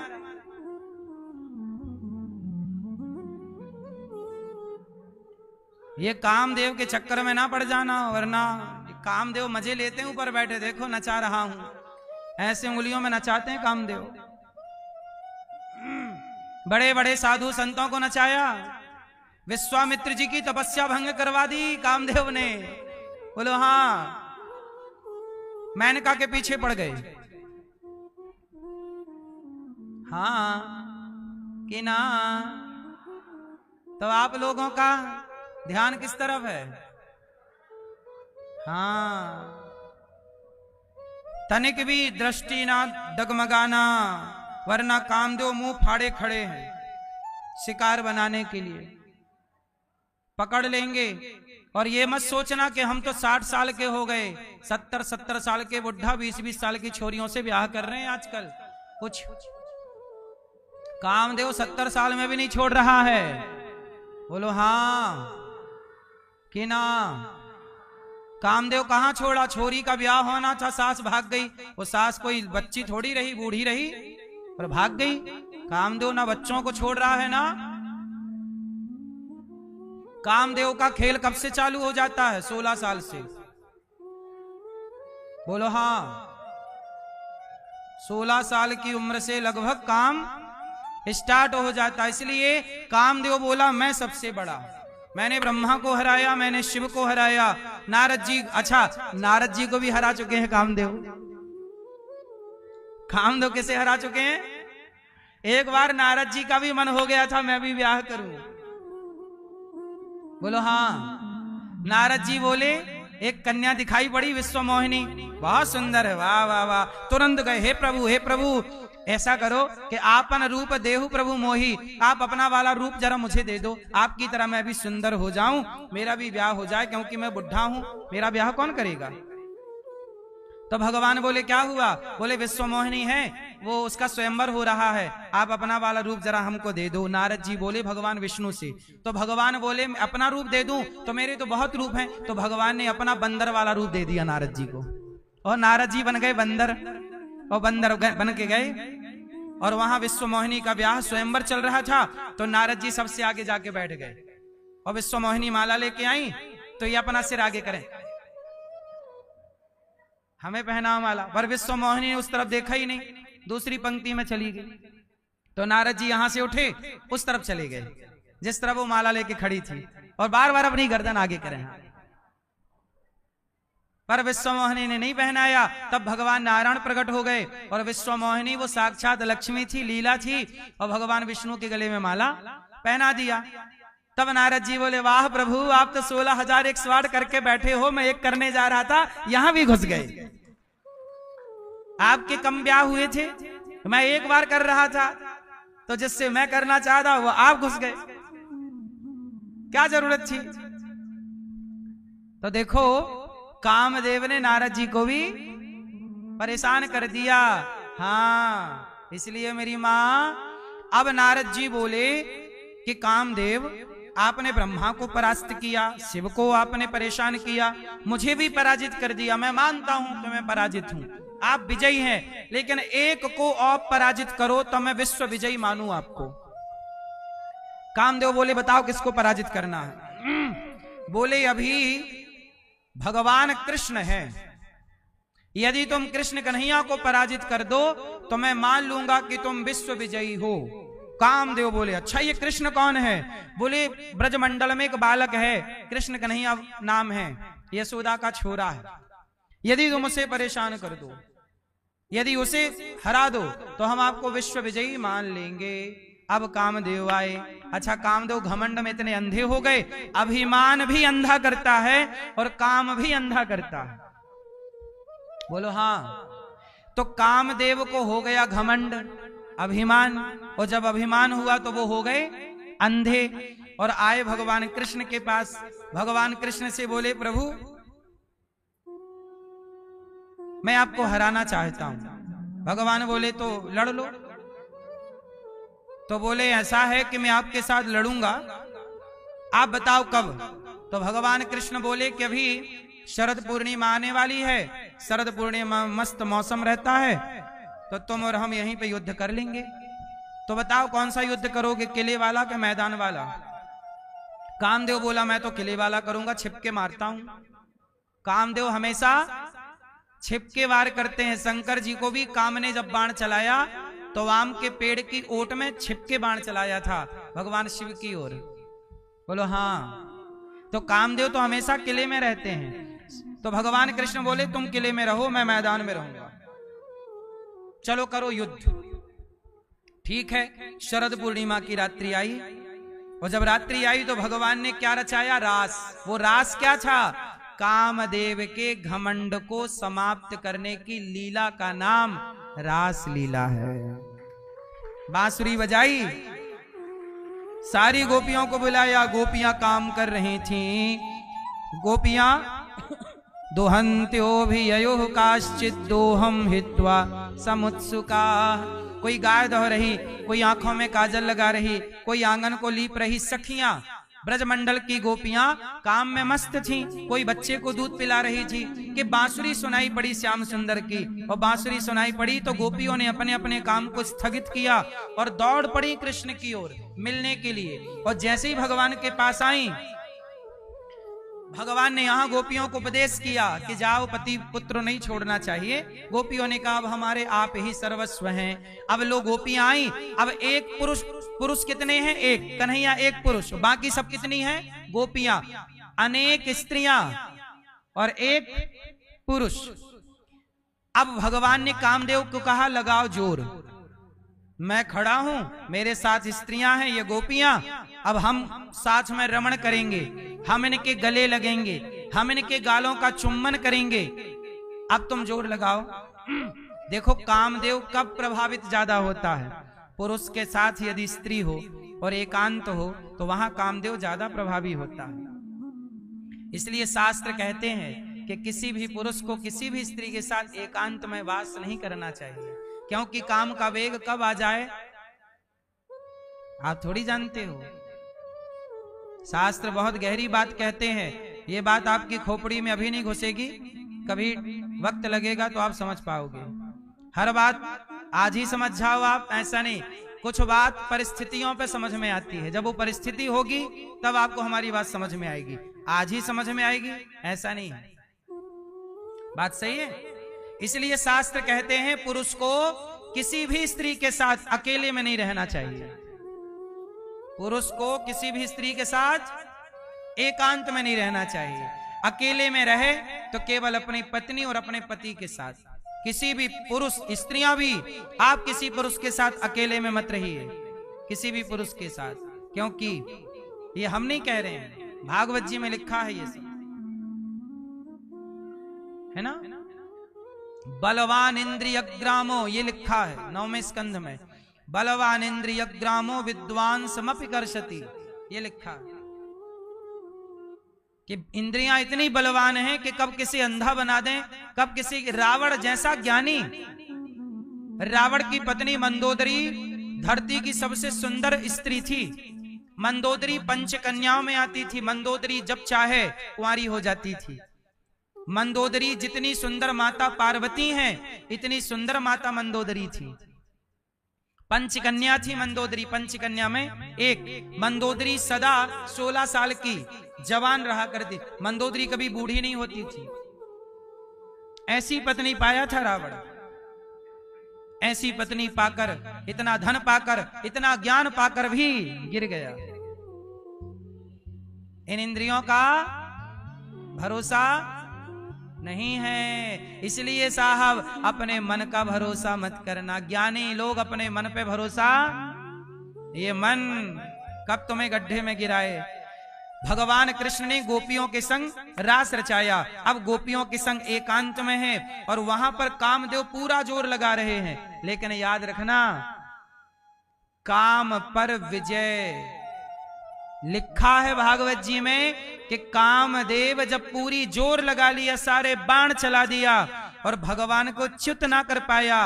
ये कामदेव के चक्कर में ना पड़ जाना, वरना कामदेव मजे लेते हैं ऊपर बैठे, देखो नचा रहा हूं, ऐसे उंगलियों में नचाते हैं कामदेव। बड़े बड़े साधु संतों को नचाया, विश्वामित्र जी की तपस्या भंग करवा दी कामदेव ने। बोलो हाँ, मेनका के पीछे पड़ गए। हाँ कि ना? तो आप लोगों का ध्यान किस तरफ है? हाँ, तनिक भी दृष्टि ना डगमगाना, वरना कामदेव मुंह फाड़े खड़े हैं शिकार बनाने के लिए, पकड़ लेंगे। और ये मत सोचना कि हम तो 60 साल के हो गए, 70 साल के बुढ़ा 20 साल की छोरियों से ब्याह कर रहे हैं आजकल। कुछ कामदेव 70 साल में भी नहीं छोड़ रहा है। बोलो हाँ कि ना? कामदेव कहां छोड़ा? छोरी का ब्याह होना था, सास भाग गई। वो सास कोई बच्ची थोड़ी रही, बूढ़ी रही, पर भाग गई। कामदेव ना बच्चों को छोड़ रहा है ना। कामदेव का खेल कब से चालू हो जाता है? 16 साल से। बोलो हाँ, 16 साल की उम्र से लगभग काम स्टार्ट हो जाता। इसलिए कामदेव बोला मैं सबसे बड़ा, मैंने ब्रह्मा को हराया, मैंने शिव को हराया, नारद जी, अच्छा नारद जी को भी हरा चुके हैं कामदेव। कामदेव किसे हरा चुके हैं? एक बार नारद जी का भी मन हो गया था मैं भी ब्याह करूं। बोलो हाँ। नारद जी बोले एक कन्या दिखाई पड़ी विश्वमोहिनी, बहुत सुंदर है, वाह वाह वाह। तुरंत गए, हे प्रभु हे प्रभु ऐसा करो कि आपन रूप देहु प्रभु मोही, आप अपना वाला रूप जरा मुझे दे दो, आपकी तरह मैं भी सुंदर हो जाऊं, मेरा भी ब्याह हो जाए, क्योंकि मैं बुढ़ा हूं, मेरा ब्याह कौन करेगा। तो भगवान बोले क्या हुआ? बोले विश्वमोहिनी है, वो उसका स्वयंवर हो रहा है, आप अपना वाला रूप जरा हमको दे दो। नारद जी बोले भगवान विष्णु से, तो भगवान बोले अपना रूप दे दूं तो मेरे तो बहुत रूप हैं, तो भगवान ने अपना बंदर वाला रूप दे दिया नारद जी को, और नारद जी बन गए बंदर, और बंदर बन के गए, और वहां विश्वमोहिनी का ब्याह स्वयंवर चल रहा था। तो नारद जी सबसे आगे जाके बैठ गए, और विश्वमोहिनी माला लेके आई, तो ये अपना सिर आगे करें, हमें पहना माला, पर विश्वमोहिनी ने उस तरफ देखा ही नहीं, दूसरी पंक्ति में चली गई। तो नारद जी यहां से उठे, उस तरफ चले गए जिस तरफ वो माला लेके खड़ी थी, और बार बार अपनी गर्दन आगे करें, पर विश्वमोहिनी ने नहीं पहनाया। तब भगवान नारायण प्रकट हो गए, और विश्वमोहिनी वो साक्षात लक्ष्मी थी, लीला थी, और भगवान विष्णु के गले में माला पहना दिया। तब नारद जी बोले वाह प्रभु, आप तो 16,001 करके बैठे हो, मैं एक करने जा रहा था, यहां भी घुस गए। आपके कम ब्याह हुए थे, मैं एक बार कर रहा था, तो जिससे मैं करना चाहता वो आप घुस गए, क्या जरूरत थी। तो देखो कामदेव ने नारद जी को भी परेशान कर दिया। हाँ, इसलिए मेरी मां, अब नारद जी बोले कि कामदेव आपने ब्रह्मा को परास्त किया, शिव को आपने परेशान किया, मुझे भी पराजित कर दिया, मैं मानता हूं कि मैं पराजित हूं, आप विजयी हैं, लेकिन एक को आप पराजित करो तो मैं विश्व विजयी मानूं आपको। कामदेव बोले बताओ किसको पराजित करना है। बोले अभी भगवान कृष्ण है, यदि तुम कृष्ण कन्हैया को पराजित कर दो तो मैं मान लूंगा कि तुम विश्व विजयी हो। कामदेव बोले अच्छा ये कृष्ण कौन है? बोले ब्रजमंडल में एक बालक है, कृष्ण कन्हैया नाम है, यशोदा का छोरा है, यदि तुम उसे परेशान कर दो, यदि उसे हरा दो तो हम आपको विश्व विजयी मान लेंगे। अब कामदेव आए। अच्छा, कामदेव घमंड में इतने अंधे हो गए, अभिमान भी अंधा करता है और काम भी अंधा करता है। बोलो हाँ। तो कामदेव को हो गया घमंड, अभिमान, और जब अभिमान हुआ तो वो हो गए अंधे, और आए भगवान कृष्ण के पास। भगवान कृष्ण से बोले प्रभु मैं आपको हराना चाहता हूं। भगवान बोले तो लड़ लो। तो बोले ऐसा है कि मैं आपके साथ लड़ूंगा, आप बताओ कब। तो भगवान कृष्ण बोले कि अभी शरद पूर्णिमा आने वाली है, शरद पूर्णिमा मस्त मौसम रहता है, तो तुम और हम यहीं पे युद्ध कर लेंगे। तो बताओ कौन सा युद्ध करोगे, किले वाला कि मैदान वाला? कामदेव बोला मैं तो किले वाला करूंगा, छिपके मारता हूं। कामदेव हमेशा छिपके वार करते हैं। शंकर जी को भी काम ने जब बाण चलाया तो आम के पेड़ की ओट में छिपके बाण चलाया था भगवान शिव की ओर। बोलो हाँ। तो कामदेव तो हमेशा किले में रहते हैं। तो भगवान कृष्ण बोले तुम किले में रहो, मैं मैदान में रहूंगा, चलो करो युद्ध। ठीक है। शरद पूर्णिमा की रात्रि आई, और जब रात्रि आई तो भगवान ने क्या रचाया? रास। वो रास क्या था? कामदेव के घमंड को समाप्त करने की लीला का नाम रास लीला है। बांसुरी बजाई, सारी गोपियों को बुलाया, गोपियां काम कर रही थीं। गोपियां दोहन्त्योऽभिययोः काश्चित् दोहं हित्वा समुत्सुका। कोई गाय दो रही, कोई आंखों में काजल लगा रही, कोई आंगन को लीप रही। सखियां ब्रजमंडल की गोपियां काम में मस्त थीं। कोई बच्चे को दूध पिला रही थी कि बांसुरी सुनाई पड़ी श्याम सुंदर की, और बांसुरी सुनाई पड़ी तो गोपियों ने अपने अपने काम को स्थगित किया और दौड़ पड़ी कृष्ण की ओर मिलने के लिए। और जैसे ही भगवान के पास आई, भगवान ने यहाँ गोपियों को उपदेश किया कि जाओ, पति पुत्र नहीं छोड़ना चाहिए। गोपियों ने कहा अब हमारे आप ही सर्वस्व हैं। अब लोग गोपियां आई, अब एक पुरुष कितने हैं? एक कन्हैया, एक पुरुष, बाकी सब कितनी हैं? गोपियां, अनेक स्त्रियां और एक पुरुष। अब भगवान ने कामदेव को कहा लगाओ जोर, मैं खड़ा हूं, मेरे साथ स्त्रियां हैं, ये गोपियां, अब हम साथ में रमण करेंगे, हम इनके गले लगेंगे, हम इनके गालों का चुम्बन करेंगे, अब तुम जोर लगाओ। देखो कामदेव कब प्रभावित ज्यादा होता है? पुरुष के साथ यदि स्त्री हो और एकांत हो तो वहां कामदेव ज्यादा प्रभावी होता है। इसलिए शास्त्र कहते हैं कि किसी भी पुरुष को किसी भी स्त्री के साथ एकांत में वास नहीं करना चाहिए, क्योंकि काम का वेग कब आ जाए आप थोड़ी जानते हो। शास्त्र बहुत गहरी बात कहते हैं, ये बात आपकी खोपड़ी में अभी नहीं घुसेगी, कभी वक्त लगेगा तो आप समझ पाओगे। हर बात आज ही समझ जाओ आप, ऐसा नहीं। कुछ बात परिस्थितियों पे समझ में आती है, जब वो परिस्थिति होगी तब आपको हमारी बात समझ में आएगी, आज ही समझ में आएगी ऐसा नहीं है। बात सही है। इसलिए शास्त्र कहते हैं पुरुष को किसी भी स्त्री के साथ अकेले में नहीं रहना चाहिए। पुरुष को किसी भी स्त्री के साथ एकांत में नहीं रहना चाहिए। अकेले में रहे तो केवल अपनी पत्नी और अपने पति के साथ। किसी भी पुरुष, स्त्रियां भी, आप किसी पुरुष के साथ अकेले में मत रहिए, किसी भी पुरुष के साथ, क्योंकि ये हम नहीं कह रहे हैं, भागवत जी में लिखा है ये सब, है ना। बलवान इंद्रियग्रामो, ये लिखा है 9वें स्कंध में, बलवान इंद्रियग्रामो विद्वांसमपि कर्षति, ये लिखा है कि इंद्रियां इतनी बलवान हैं कि कब किसी अंधा बना दें, कब किसी रावण जैसा ज्ञानी। रावण की पत्नी मंदोदरी धरती की सबसे सुंदर स्त्री थी। मंदोदरी पंचकन्याओं में आती थी। मंदोदरी जब चाहे कुंवारी हो जाती थी। मंदोदरी जितनी सुंदर माता पार्वती हैं, इतनी सुंदर माता मंदोदरी थी। पंचकन्या थी मंदोदरी। पंचकन्या में एक मंदोदरी सदा 16 साल की जवान रहा करती। मंदोदरी कभी बूढ़ी नहीं होती थी। ऐसी पत्नी पाया था रावण। ऐसी पत्नी पाकर, इतना धन पाकर, इतना ज्ञान पाकर भी गिर गया। इन इंद्रियों का भरोसा नहीं है। इसलिए साहब अपने मन का भरोसा मत करना। ज्ञानी लोग अपने मन पे भरोसा, ये मन कब तुम्हें गड्ढे में गिराए। भगवान कृष्ण ने गोपियों के संग रास रचाया। अब गोपियों के संग एकांत में है और वहां पर कामदेव पूरा जोर लगा रहे हैं। लेकिन याद रखना, काम पर विजय लिखा है भागवत जी में कि कामदेव जब पूरी जोर लगा लिया, सारे बाण चला दिया और भगवान को च्युत ना कर पाया,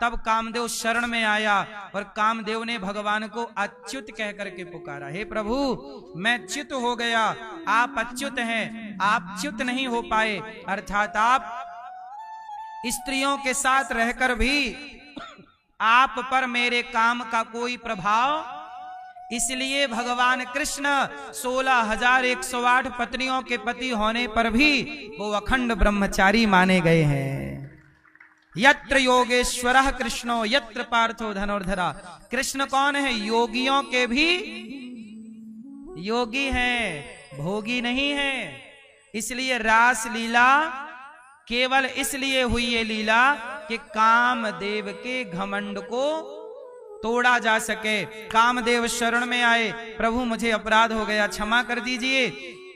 तब कामदेव शरण में आया और कामदेव ने भगवान को अच्युत कह करके पुकारा, हे प्रभु मैं च्युत हो गया, आप अच्युत हैं, आप च्युत नहीं हो पाए। अर्थात आप स्त्रियों के साथ रहकर भी आप पर मेरे काम का कोई प्रभाव, इसलिए भगवान कृष्ण 16,108 पत्नियों के पति होने पर भी वो अखंड ब्रह्मचारी माने गए हैं। यत्र योगेश्वरः कृष्णो यत्र पार्थो धनुर्धरा। कृष्ण कौन है? योगियों के भी योगी हैं, भोगी नहीं है। इसलिए रास लीला केवल इसलिए हुई ये लीला कि कामदेव के घमंड को तोड़ा जा सके। कामदेव शरण में आए, प्रभु मुझे अपराध हो गया, क्षमा कर दीजिए।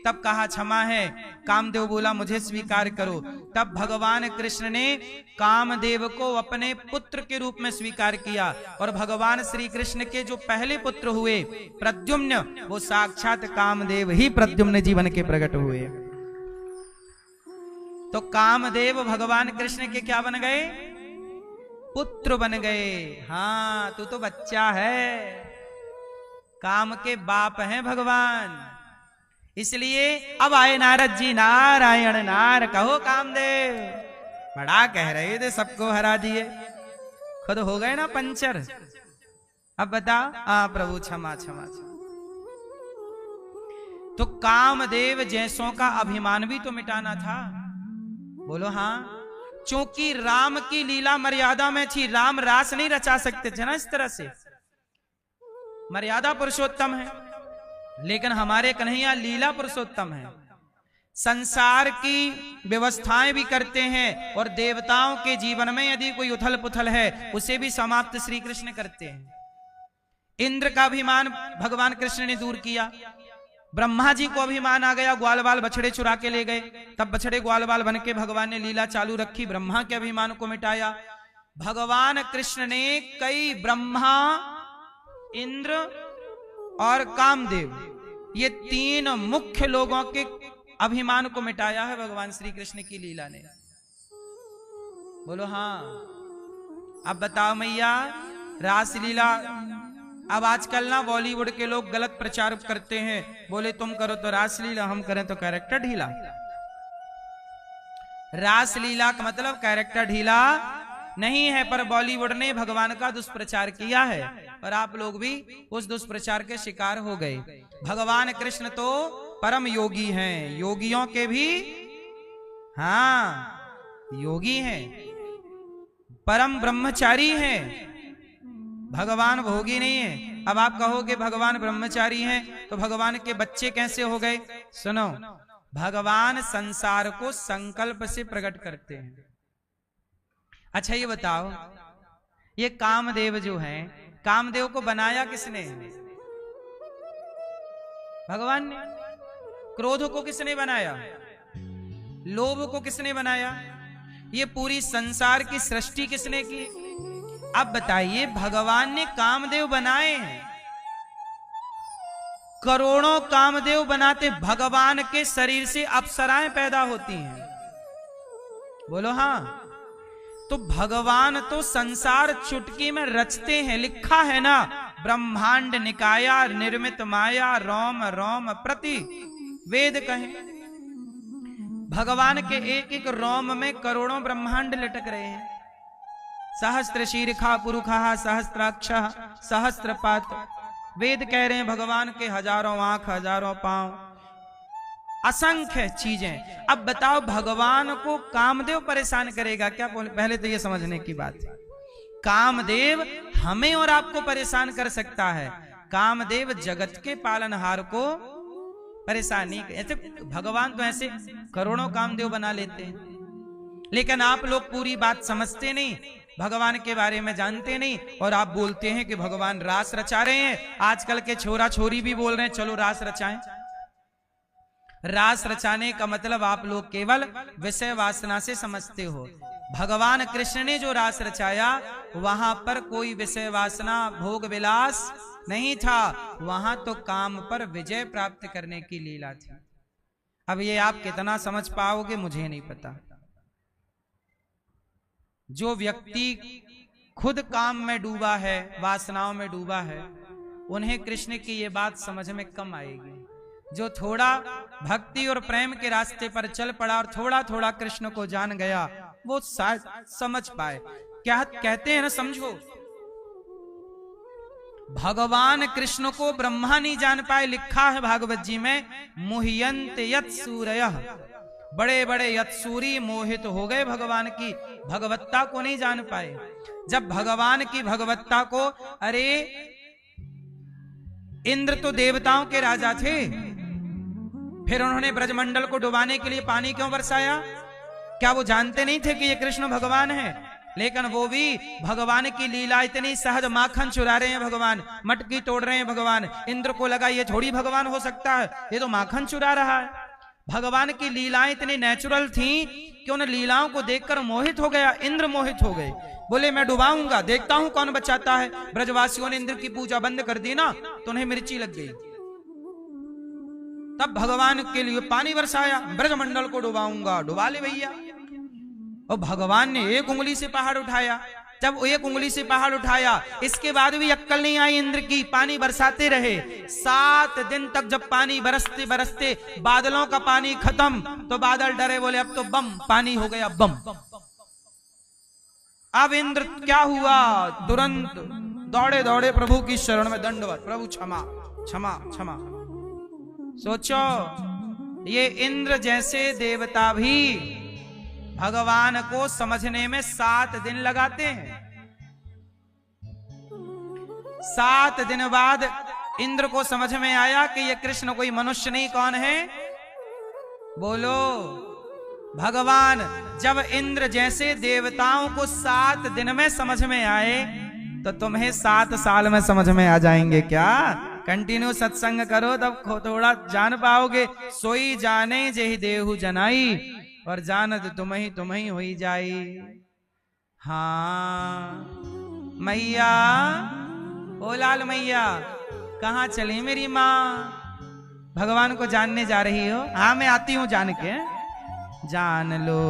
तब कहा क्षमा है। कामदेव बोला मुझे स्वीकार करो। तब भगवान कृष्ण ने कामदेव को अपने पुत्र के रूप में स्वीकार किया और भगवान श्री कृष्ण के जो पहले पुत्र हुए प्रद्युम्न, वो साक्षात कामदेव ही प्रद्युम्न जीवन के प्रकट हुए। तो कामदेव भगवान कृष्ण के क्या बन गए? पुत्र बन गए। हाँ, तू तो बच्चा है, काम के बाप हैं भगवान। इसलिए अब आए नारद जी, नारायण नार कहो कामदेव। बड़ा कह रहे थे, सबको हरा दिए, खुद हो गए ना पंचर। अब बता, प्रभु क्षमा क्षमा क्षमा। तो कामदेव जैसों का अभिमान भी तो मिटाना था। बोलो हाँ। क्योंकि राम की लीला मर्यादा में थी, राम रास नहीं रचा सकते थे ना इस तरह से, मर्यादा पुरुषोत्तम है, लेकिन हमारे कन्हैया लीला पुरुषोत्तम है। संसार की व्यवस्थाएं भी करते हैं और देवताओं के जीवन में यदि कोई उथल पुथल है उसे भी समाप्त श्री कृष्ण करते हैं। इंद्र का अभिमान भगवान कृष्ण ने दूर किया। ब्रह्मा जी को अभिमान आ गया, ग्वाल बाल बछड़े चुरा के ले गए, तब बछड़े ग्वाल बाल बन के भगवान ने लीला चालू रखी, ब्रह्मा के अभिमान को मिटाया। भगवान कृष्ण ने कई ब्रह्मा, इंद्र और कामदेव, ये तीन मुख्य लोगों के अभिमान को मिटाया है भगवान श्री कृष्ण की लीला ने। बोलो हाँ। अब बताओ मैया, रासलीला, अब आजकल ना बॉलीवुड के लोग गलत प्रचार करते हैं, बोले तुम करो तो रासलीला, हम करें तो कैरेक्टर ढीला। रासलीला का मतलब कैरेक्टर ढीला नहीं है, पर बॉलीवुड ने भगवान का दुष्प्रचार किया है और आप लोग भी उस दुष्प्रचार के शिकार हो गए। भगवान कृष्ण तो परम योगी हैं, योगियों के भी हाँ योगी हैं, परम ब्रह्मचारी हैं, भगवान भोगी नहीं है। अब आप कहोगे भगवान ब्रह्मचारी हैं तो भगवान के बच्चे कैसे हो गए? सुनो, भगवान संसार को संकल्प से प्रकट करते हैं। अच्छा ये बताओ, ये कामदेव जो हैं, कामदेव को बनाया किसने? भगवान ने। क्रोध को किसने बनाया? लोभ को किसने बनाया? ये पूरी संसार की सृष्टि किसने की? अब बताइए, भगवान ने कामदेव बनाए हैं, करोड़ों कामदेव बनाते, भगवान के शरीर से अप्सराएं पैदा होती हैं। बोलो हाँ। तो भगवान तो संसार चुटकी में रचते हैं, लिखा है ना, ब्रह्मांड निकाया निर्मित माया रोम रोम प्रति वेद कहें। भगवान के एक एक रोम में करोड़ों ब्रह्मांड लटक रहे हैं। सहस्त्र शीर्षा पुरुखा सहस्त्राक्ष सहस्त्रपात, वेद कह रहे हैं भगवान के हजारों आंख, हजारों पांव, असंख्य चीजें। अब बताओ, भगवान को कामदेव परेशान करेगा क्या? पहले तो ये समझने की बात है, कामदेव हमें और आपको परेशान कर सकता है, कामदेव जगत के पालनहार को परेशान नहीं। ऐसे भगवान तो ऐसे करोड़ों कामदेव बना लेते हैं, लेकिन आप लोग पूरी बात समझते नहीं, भगवान के बारे में जानते नहीं, और आप बोलते हैं कि भगवान रास रचा रहे हैं। आजकल के छोरा छोरी भी बोल रहे हैं चलो रास रचाएं। रास रचाने का मतलब आप लोग केवल विषय वासना से समझते हो। भगवान कृष्ण ने जो रास रचाया वहां पर कोई विषय वासना भोग विलास नहीं था, वहां तो काम पर विजय प्राप्त करने की लीला थी। अब ये आप कितना समझ पाओगे मुझे नहीं पता। जो व्यक्ति खुद काम में डूबा है, वासनाओं में डूबा है, उन्हें कृष्ण की ये बात समझ में कम आएगी। जो थोड़ा भक्ति और प्रेम के रास्ते पर चल पड़ा और थोड़ा थोड़ा कृष्ण को जान गया, वो शायद समझ पाए। क्या कहते हैं ना, समझो, भगवान कृष्ण को ब्रह्मा नहीं जान पाए, लिखा है भागवत जी में, मुह्यंत यत् सूरयः, बड़े बड़े यत्सूरी मोहित हो गए भगवान की भगवत्ता को नहीं जान पाए। जब भगवान की भगवत्ता को, अरे इंद्र तो देवताओं के राजा थे, फिर उन्होंने ब्रजमंडल को डुबाने के लिए पानी क्यों बरसाया? क्या वो जानते नहीं थे कि ये कृष्ण भगवान है? लेकिन वो भी भगवान की लीला इतनी सहज, माखन चुरा रहे हैं भगवान, मटकी तोड़ रहे हैं भगवान, इंद्र को लगा ये थोड़ी भगवान हो सकता है, ये तो माखन चुरा रहा है। भगवान की लीलाएं इतनी नेचुरल थी कि उन लीलाओं को देखकर मोहित हो गया, इंद्र मोहित हो गए, बोले मैं डुबाऊंगा, देखता हूं कौन बचाता है। ब्रजवासियों ने इंद्र की पूजा बंद कर दी ना, तो उन्हें मिर्ची लग गई। तब भगवान के लिए पानी बरसाया, ब्रजमंडल को डुबाऊंगा, डुबा ले भैया। और भगवान ने एक उंगली से पहाड़ उठाया। जब एक उंगली से पहाड़ उठाया, इसके बाद भी अक्कल नहीं आई इंद्र की, पानी बरसाते रहे। 7 दिन तक जब पानी बरसते बरसते बादलों का पानी खत्म, तो बादल डरे, बोले अब तो बम पानी हो गया, बम। अब इंद्र क्या हुआ, तुरंत दौड़े दौड़े प्रभु की शरण में दंडवत, प्रभु क्षमा क्षमा क्षमा। सोचो, ये इंद्र जैसे देवता भी भगवान को समझने में 7 दिन लगाते हैं। 7 दिन बाद इंद्र को समझ में आया कि ये कृष्ण कोई मनुष्य नहीं, कौन है? बोलो। भगवान जब इंद्र जैसे देवताओं को 7 दिन में समझ में आए, तो तुम्हें 7 साल में समझ में आ जाएंगे क्या? कंटिन्यू सत्संग करो तब थोड़ा जान पाओगे। सोई जाने जेहि देहु जनाई, और जानत तुम ही होई जाई। हाँ मैया, ओ लाल मैया, कहाँ चली मेरी माँ? भगवान को जानने जा रही हो? हाँ मैं आती हूं जान के। जान लो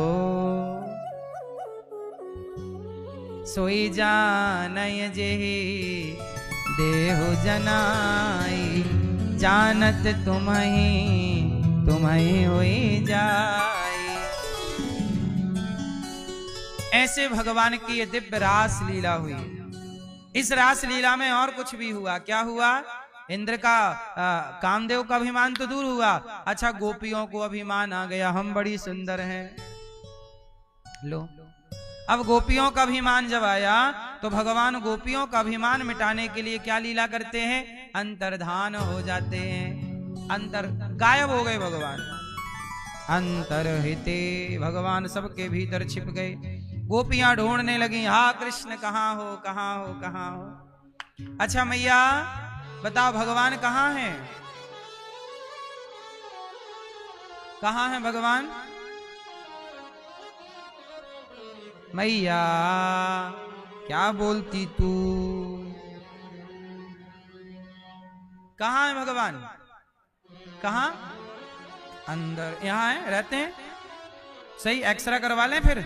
सोई जानय जेहि देहु जनाई, जानत तुम ही होई जाई। ऐसे भगवान की ये दिव्य रास लीला हुई। इस रास लीला में और कुछ भी हुआ। क्या हुआ? इंद्र का कामदेव का अभिमान तो दूर हुआ, अच्छा गोपियों को अभिमान आ गया, हम बड़ी सुंदर हैं। लो, अब गोपियों का अभिमान जब आया तो भगवान गोपियों का अभिमान मिटाने के लिए क्या लीला करते हैं? अंतर्धान हो जाते हैं। अंतर गायब हो गए भगवान। अंतर्हिते, भगवान सबके भीतर छिप गए। गोपियां ढूंढने लगी, हा कृष्ण कहाँ हो, कहाँ हो, कहाँ हो? अच्छा मैया बताओ भगवान कहाँ हैं? कहाँ हैं भगवान? मैया क्या बोलती तू? कहाँ है भगवान? कहाँ? अंदर। यहाँ है, रहते हैं? सही एक्सरे करवा लें फिर।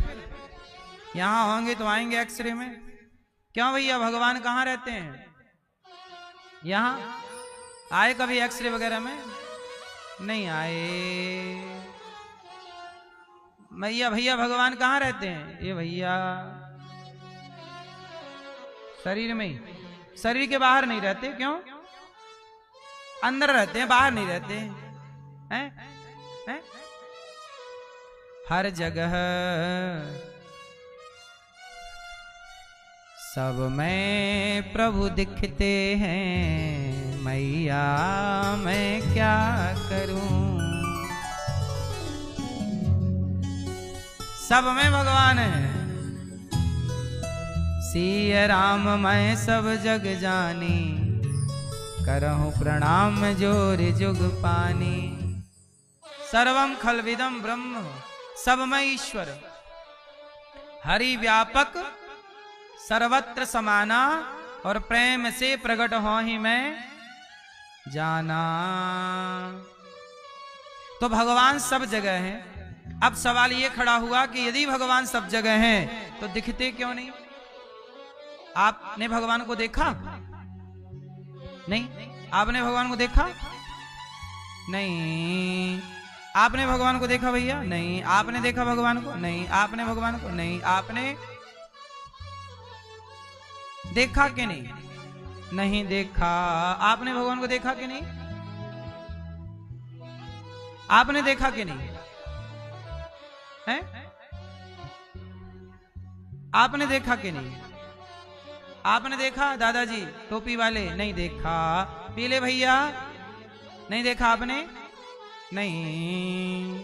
यहाँ होंगे तो आएंगे एक्सरे में। क्यों भैया भगवान कहाँ रहते हैं? यहाँ आए कभी एक्सरे वगैरह में? नहीं आए। मैया भैया भगवान कहाँ रहते हैं? ये भैया शरीर में ही, शरीर के बाहर नहीं रहते। क्यों? अंदर रहते हैं, बाहर नहीं रहते हैं? हैं? हर जगह सब में प्रभु दिखते हैं, मैया मैं क्या करूं? सब में भगवान है। सिय राम मैं सब जग जानी, करहूं प्रणाम जोर जुग पानी। सर्वम खलविदम ब्रह्म, सब में ईश्वर। हरि व्यापक सर्वत्र समाना, और प्रेम से प्रकट हो ही मैं जाना। तो भगवान सब जगह हैं। अब सवाल ये खड़ा हुआ कि यदि भगवान सब जगह हैं तो दिखते क्यों नहीं? आपने भगवान को देखा? नहीं। आपने भगवान को देखा? नहीं। आपने भगवान को देखा भैया? नहीं। आपने देखा भगवान को? नहीं। आपने भगवान को? नहीं। आपने देखा कि नहीं? नहीं देखा। आपने भगवान को देखा कि नहीं? आपने देखा कि नहीं? हैं? आपने देखा कि नहीं? आपने देखा दादाजी टोपी वाले? नहीं देखा। पीले भैया? नहीं देखा आपने? नहीं।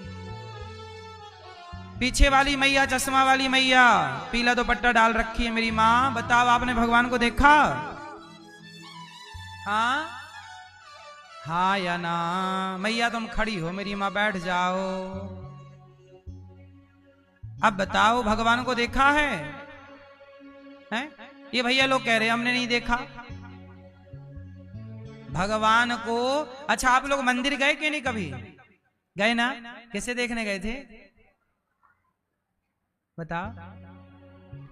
पीछे वाली मैया, चश्मा वाली मैया, पीला दुपट्टा डाल रखी है मेरी माँ, बताओ आपने भगवान को देखा? हाँ हाँ या ना? मैया तुम खड़ी हो, मेरी माँ बैठ जाओ। अब बताओ भगवान को देखा है? हैं? ये भैया लोग कह रहे हैं हमने नहीं देखा भगवान को। अच्छा आप लोग मंदिर गए कि नहीं? कभी गए ना? किसे देखने गए थे? बताओ।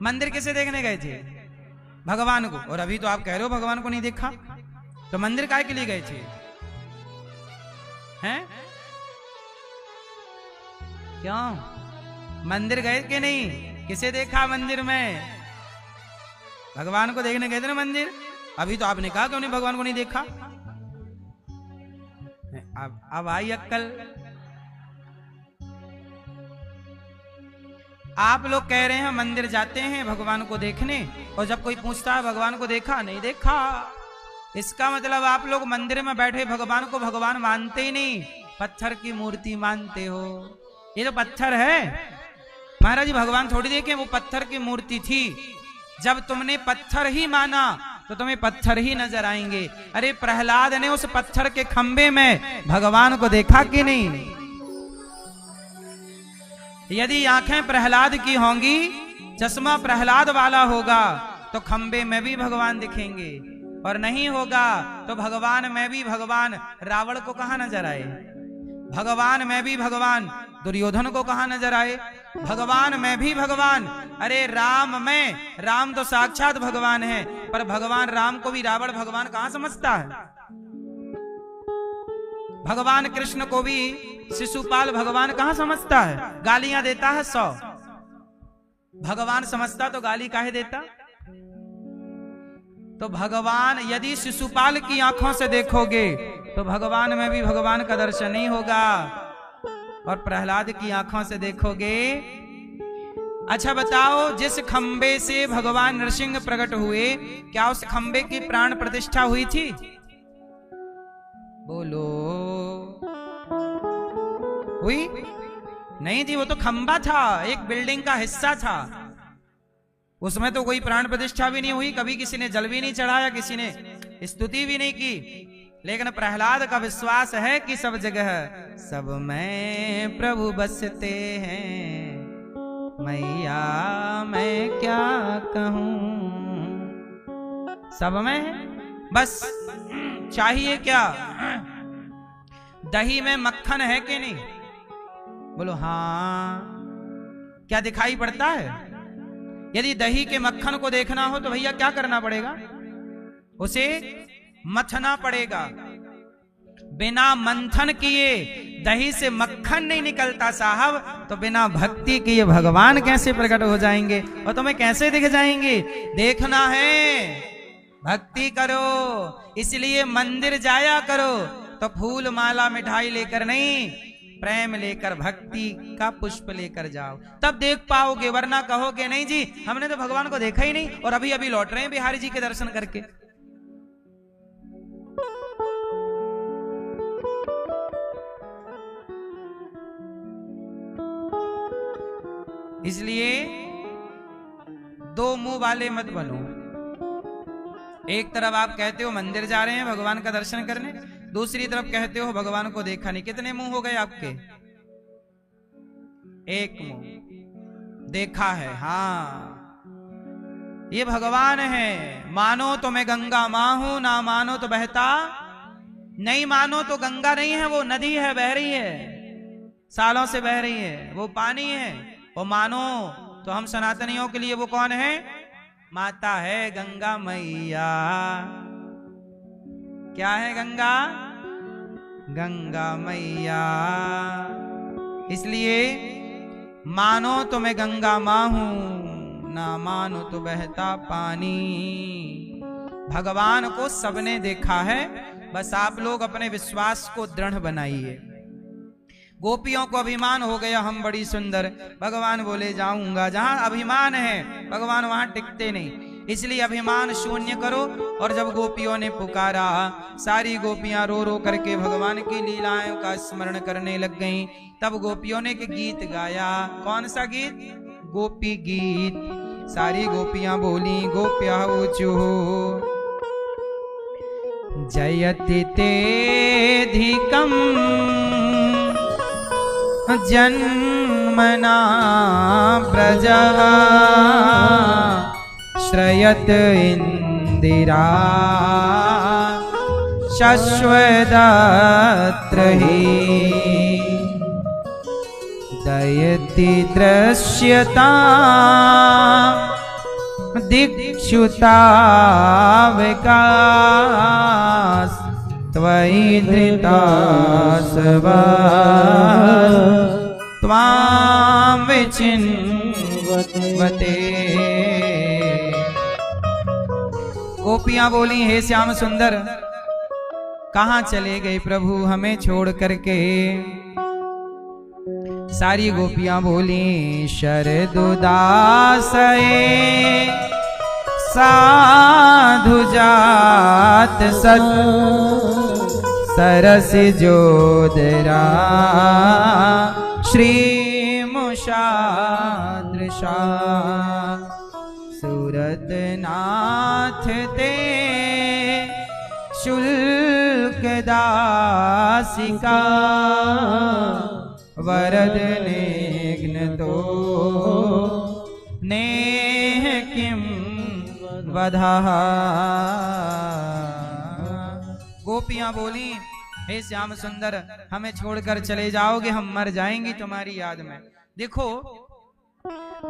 मंदिर किसे देखने गए थे? भगवान को। और अभी तो आप कह रहे हो भगवान को नहीं देखा, तो मंदिर काहे के लिए गए थे? हैं? क्यों? मंदिर गए कि नहीं? किसे देखा मंदिर में? भगवान को देखने गए थे ना मंदिर। अभी तो आपने कहा क्यों नहीं भगवान को नहीं देखा? अब आई अक्कल। आप लोग कह रहे हैं मंदिर जाते हैं भगवान को देखने, और जब कोई पूछता है भगवान को देखा नहीं देखा, इसका मतलब आप लोग मंदिर में बैठे भगवान को भगवान मानते ही नहीं, पत्थर की मूर्ति मानते हो। ये तो पत्थर है महाराज जी, भगवान थोड़ी देखे, वो पत्थर की मूर्ति थी। जब तुमने पत्थर ही माना तो तुम्हें पत्थर ही नजर आएंगे। अरे प्रहलाद ने उस पत्थर के खंबे में भगवान को देखा कि नहीं? यदि आंखें प्रहलाद की होंगी, चश्मा प्रहलाद वाला होगा, तो खंबे में भी भगवान दिखेंगे, और नहीं होगा तो भगवान में भी भगवान रावण को कहां नजर आए? भगवान में भी भगवान दुर्योधन को कहां नजर आए? भगवान में भी भगवान, अरे राम में, राम तो साक्षात भगवान है, पर भगवान राम को भी रावण भगवान कहां समझता है? भगवान कृष्ण को भी शिशुपाल भगवान कहां समझता है? गालियां देता है 100, भगवान समझता तो गाली काहे देता? तो भगवान यदि शिशुपाल की आंखों से देखोगे तो भगवान में भी भगवान का दर्शन नहीं होगा, और प्रहलाद की आंखों से देखोगे। अच्छा बताओ, जिस खंबे से भगवान नरसिंह प्रकट हुए, क्या उस खंबे की प्राण प्रतिष्ठा हुई थी? बोलो, हुई? नहीं थी, वो तो खंबा था, एक बिल्डिंग का हिस्सा था, उसमें तो कोई प्राण प्रतिष्ठा भी नहीं हुई, कभी किसी ने जल भी नहीं चढ़ाया, किसी ने स्तुति भी नहीं की। लेकिन प्रहलाद का विश्वास है कि सब जगह सब में प्रभु बसते हैं, मैया मैं क्या कहूं, सब में। बस चाहिए क्या? दही में मक्खन है कि नहीं? बोलो हाँ। क्या दिखाई पड़ता है? यदि दही के मक्खन को देखना हो तो भैया क्या करना पड़ेगा? उसे मथना पड़ेगा। बिना मंथन किए दही से मक्खन नहीं निकलता साहब, तो बिना भक्ति किए भगवान कैसे प्रकट हो जाएंगे और तुम्हें कैसे दिख जाएंगे? देखना है, भक्ति करो, इसलिए मंदिर जाया करो तो फूल माला मिठाई लेकर नहीं, प्रेम लेकर, भक्ति का पुष्प लेकर जाओ, तब देख पाओगे। वरना कहोगे नहीं जी हमने तो भगवान को देखा ही नहीं, और अभी अभी लौट रहे हैं बिहारी जी के दर्शन करके। इसलिए दो मुंह वाले मत बनो। एक तरफ आप कहते हो मंदिर जा रहे हैं भगवान का दर्शन करने, दूसरी तरफ कहते हो भगवान को देखा नहीं। कितने मुंह हो गए आपके? एक मुंह। देखा है, हाँ ये भगवान है। मानो तो मैं गंगा मां हूं, ना मानो तो बहता नहीं। मानो तो गंगा नहीं है, वो नदी है, बह रही है, सालों से बह रही है, वो पानी है। और मानो तो हम सनातनियों के लिए वो कौन है? माता है, गंगा मैया। क्या है गंगा? गंगा मैया। इसलिए मानो तो मैं गंगा मां हूं, ना मानो तो बहता पानी। भगवान को सबने देखा है, बस आप लोग अपने विश्वास को दृढ़ बनाइए। गोपियों को अभिमान हो गया हम बड़ी सुंदर, भगवान बोले जाऊंगा। जहां अभिमान है भगवान वहां टिकते नहीं, इसलिए अभिमान शून्य करो। और जब गोपियों ने पुकारा, सारी गोपियां रो रो करके भगवान की लीलाओं का स्मरण करने लग गईं। तब गोपियों ने एक गीत गाया। कौन सा गीत? गोपी गीत। सारी गोपियां बोली, गोप्या ऊचु जयति तेधिकम जन्मना प्रजः श्रयत इंदिरा शश्वदत्र हि दयति दृश्यता दीक्षुता विकास त्वयि धृता सवा त्वां विचिन्वते। गोपियां बोली, हे श्याम सुंदर, कहाँ चले गए प्रभु हमें छोड़ करके। सारी गोपियां बोली शरद उदासए साधु जात सत सरस जोदरा श्री मुषादृशा सूरत नाथ ते शुल्क दासिका वरद निघ्न तो नेह किम वधा। गोपियां बोली हे श्याम सुंदर हमें छोड़कर चले जाओगे, हम मर जाएंगी तुम्हारी याद में। देखो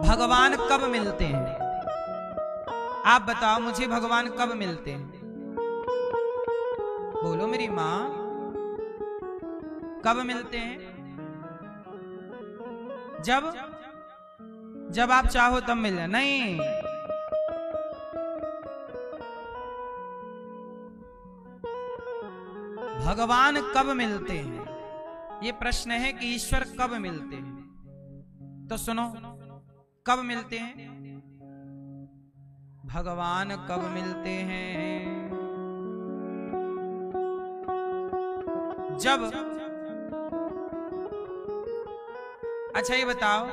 भगवान कब मिलते हैं, आप बताओ मुझे भगवान कब मिलते हैं? बोलो मेरी माँ, कब मिलते हैं? जब आप चाहो तब मिल जाए। नहीं, भगवान कब मिलते हैं ये प्रश्न है कि ईश्वर कब मिलते हैं। तो सुनो कब मिलते हैं भगवान, कब मिलते हैं? जब, अच्छा ये बताओ,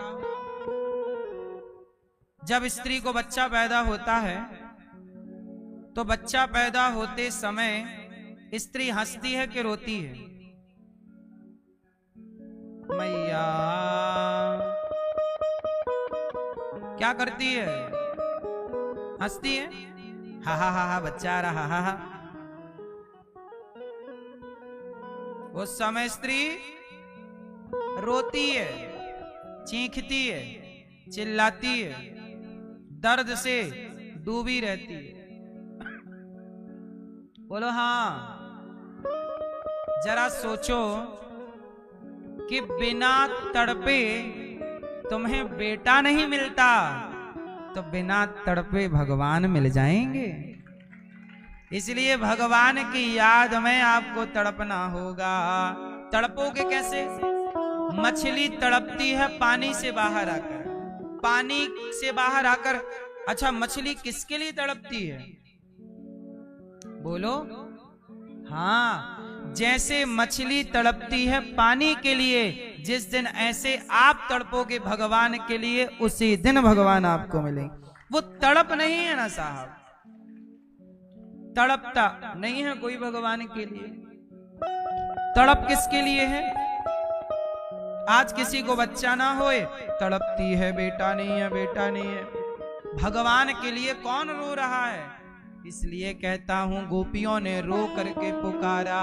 जब स्त्री को बच्चा पैदा होता है तो बच्चा पैदा होते समय स्त्री हंसती है कि रोती है? मैया क्या करती है? हंसती है, हा हा हा हा बच्चा आ रहा, हा हा। उस समय स्त्री रोती है, चीखती है, चिल्लाती है, दर्द से डूबी रहती है। बोलो हाँ। जरा सोचो कि बिना तड़पे तुम्हें बेटा नहीं मिलता तो बिना तड़पे भगवान मिल जाएंगे। इसलिए भगवान की याद में आपको तड़पना होगा। तड़पोगे कैसे? मछली तड़पती है पानी से बाहर आकर, पानी से बाहर आकर। अच्छा मछली किसके लिए तड़पती है? बोलो हाँ, जैसे मछली तड़पती है पानी के लिए, जिस दिन ऐसे आप तड़पोगे भगवान के लिए, उसी दिन भगवान आपको मिलेंगे। वो तड़प नहीं है ना साहब, तड़पता नहीं है कोई भगवान के लिए। तड़प किसके लिए है? आज किसी को बच्चा ना होए, तड़पती है बेटा नहीं है, बेटा नहीं है। भगवान के लिए कौन रो रहा है? इसलिए कहता हूं गोपियों ने रो करके पुकारा।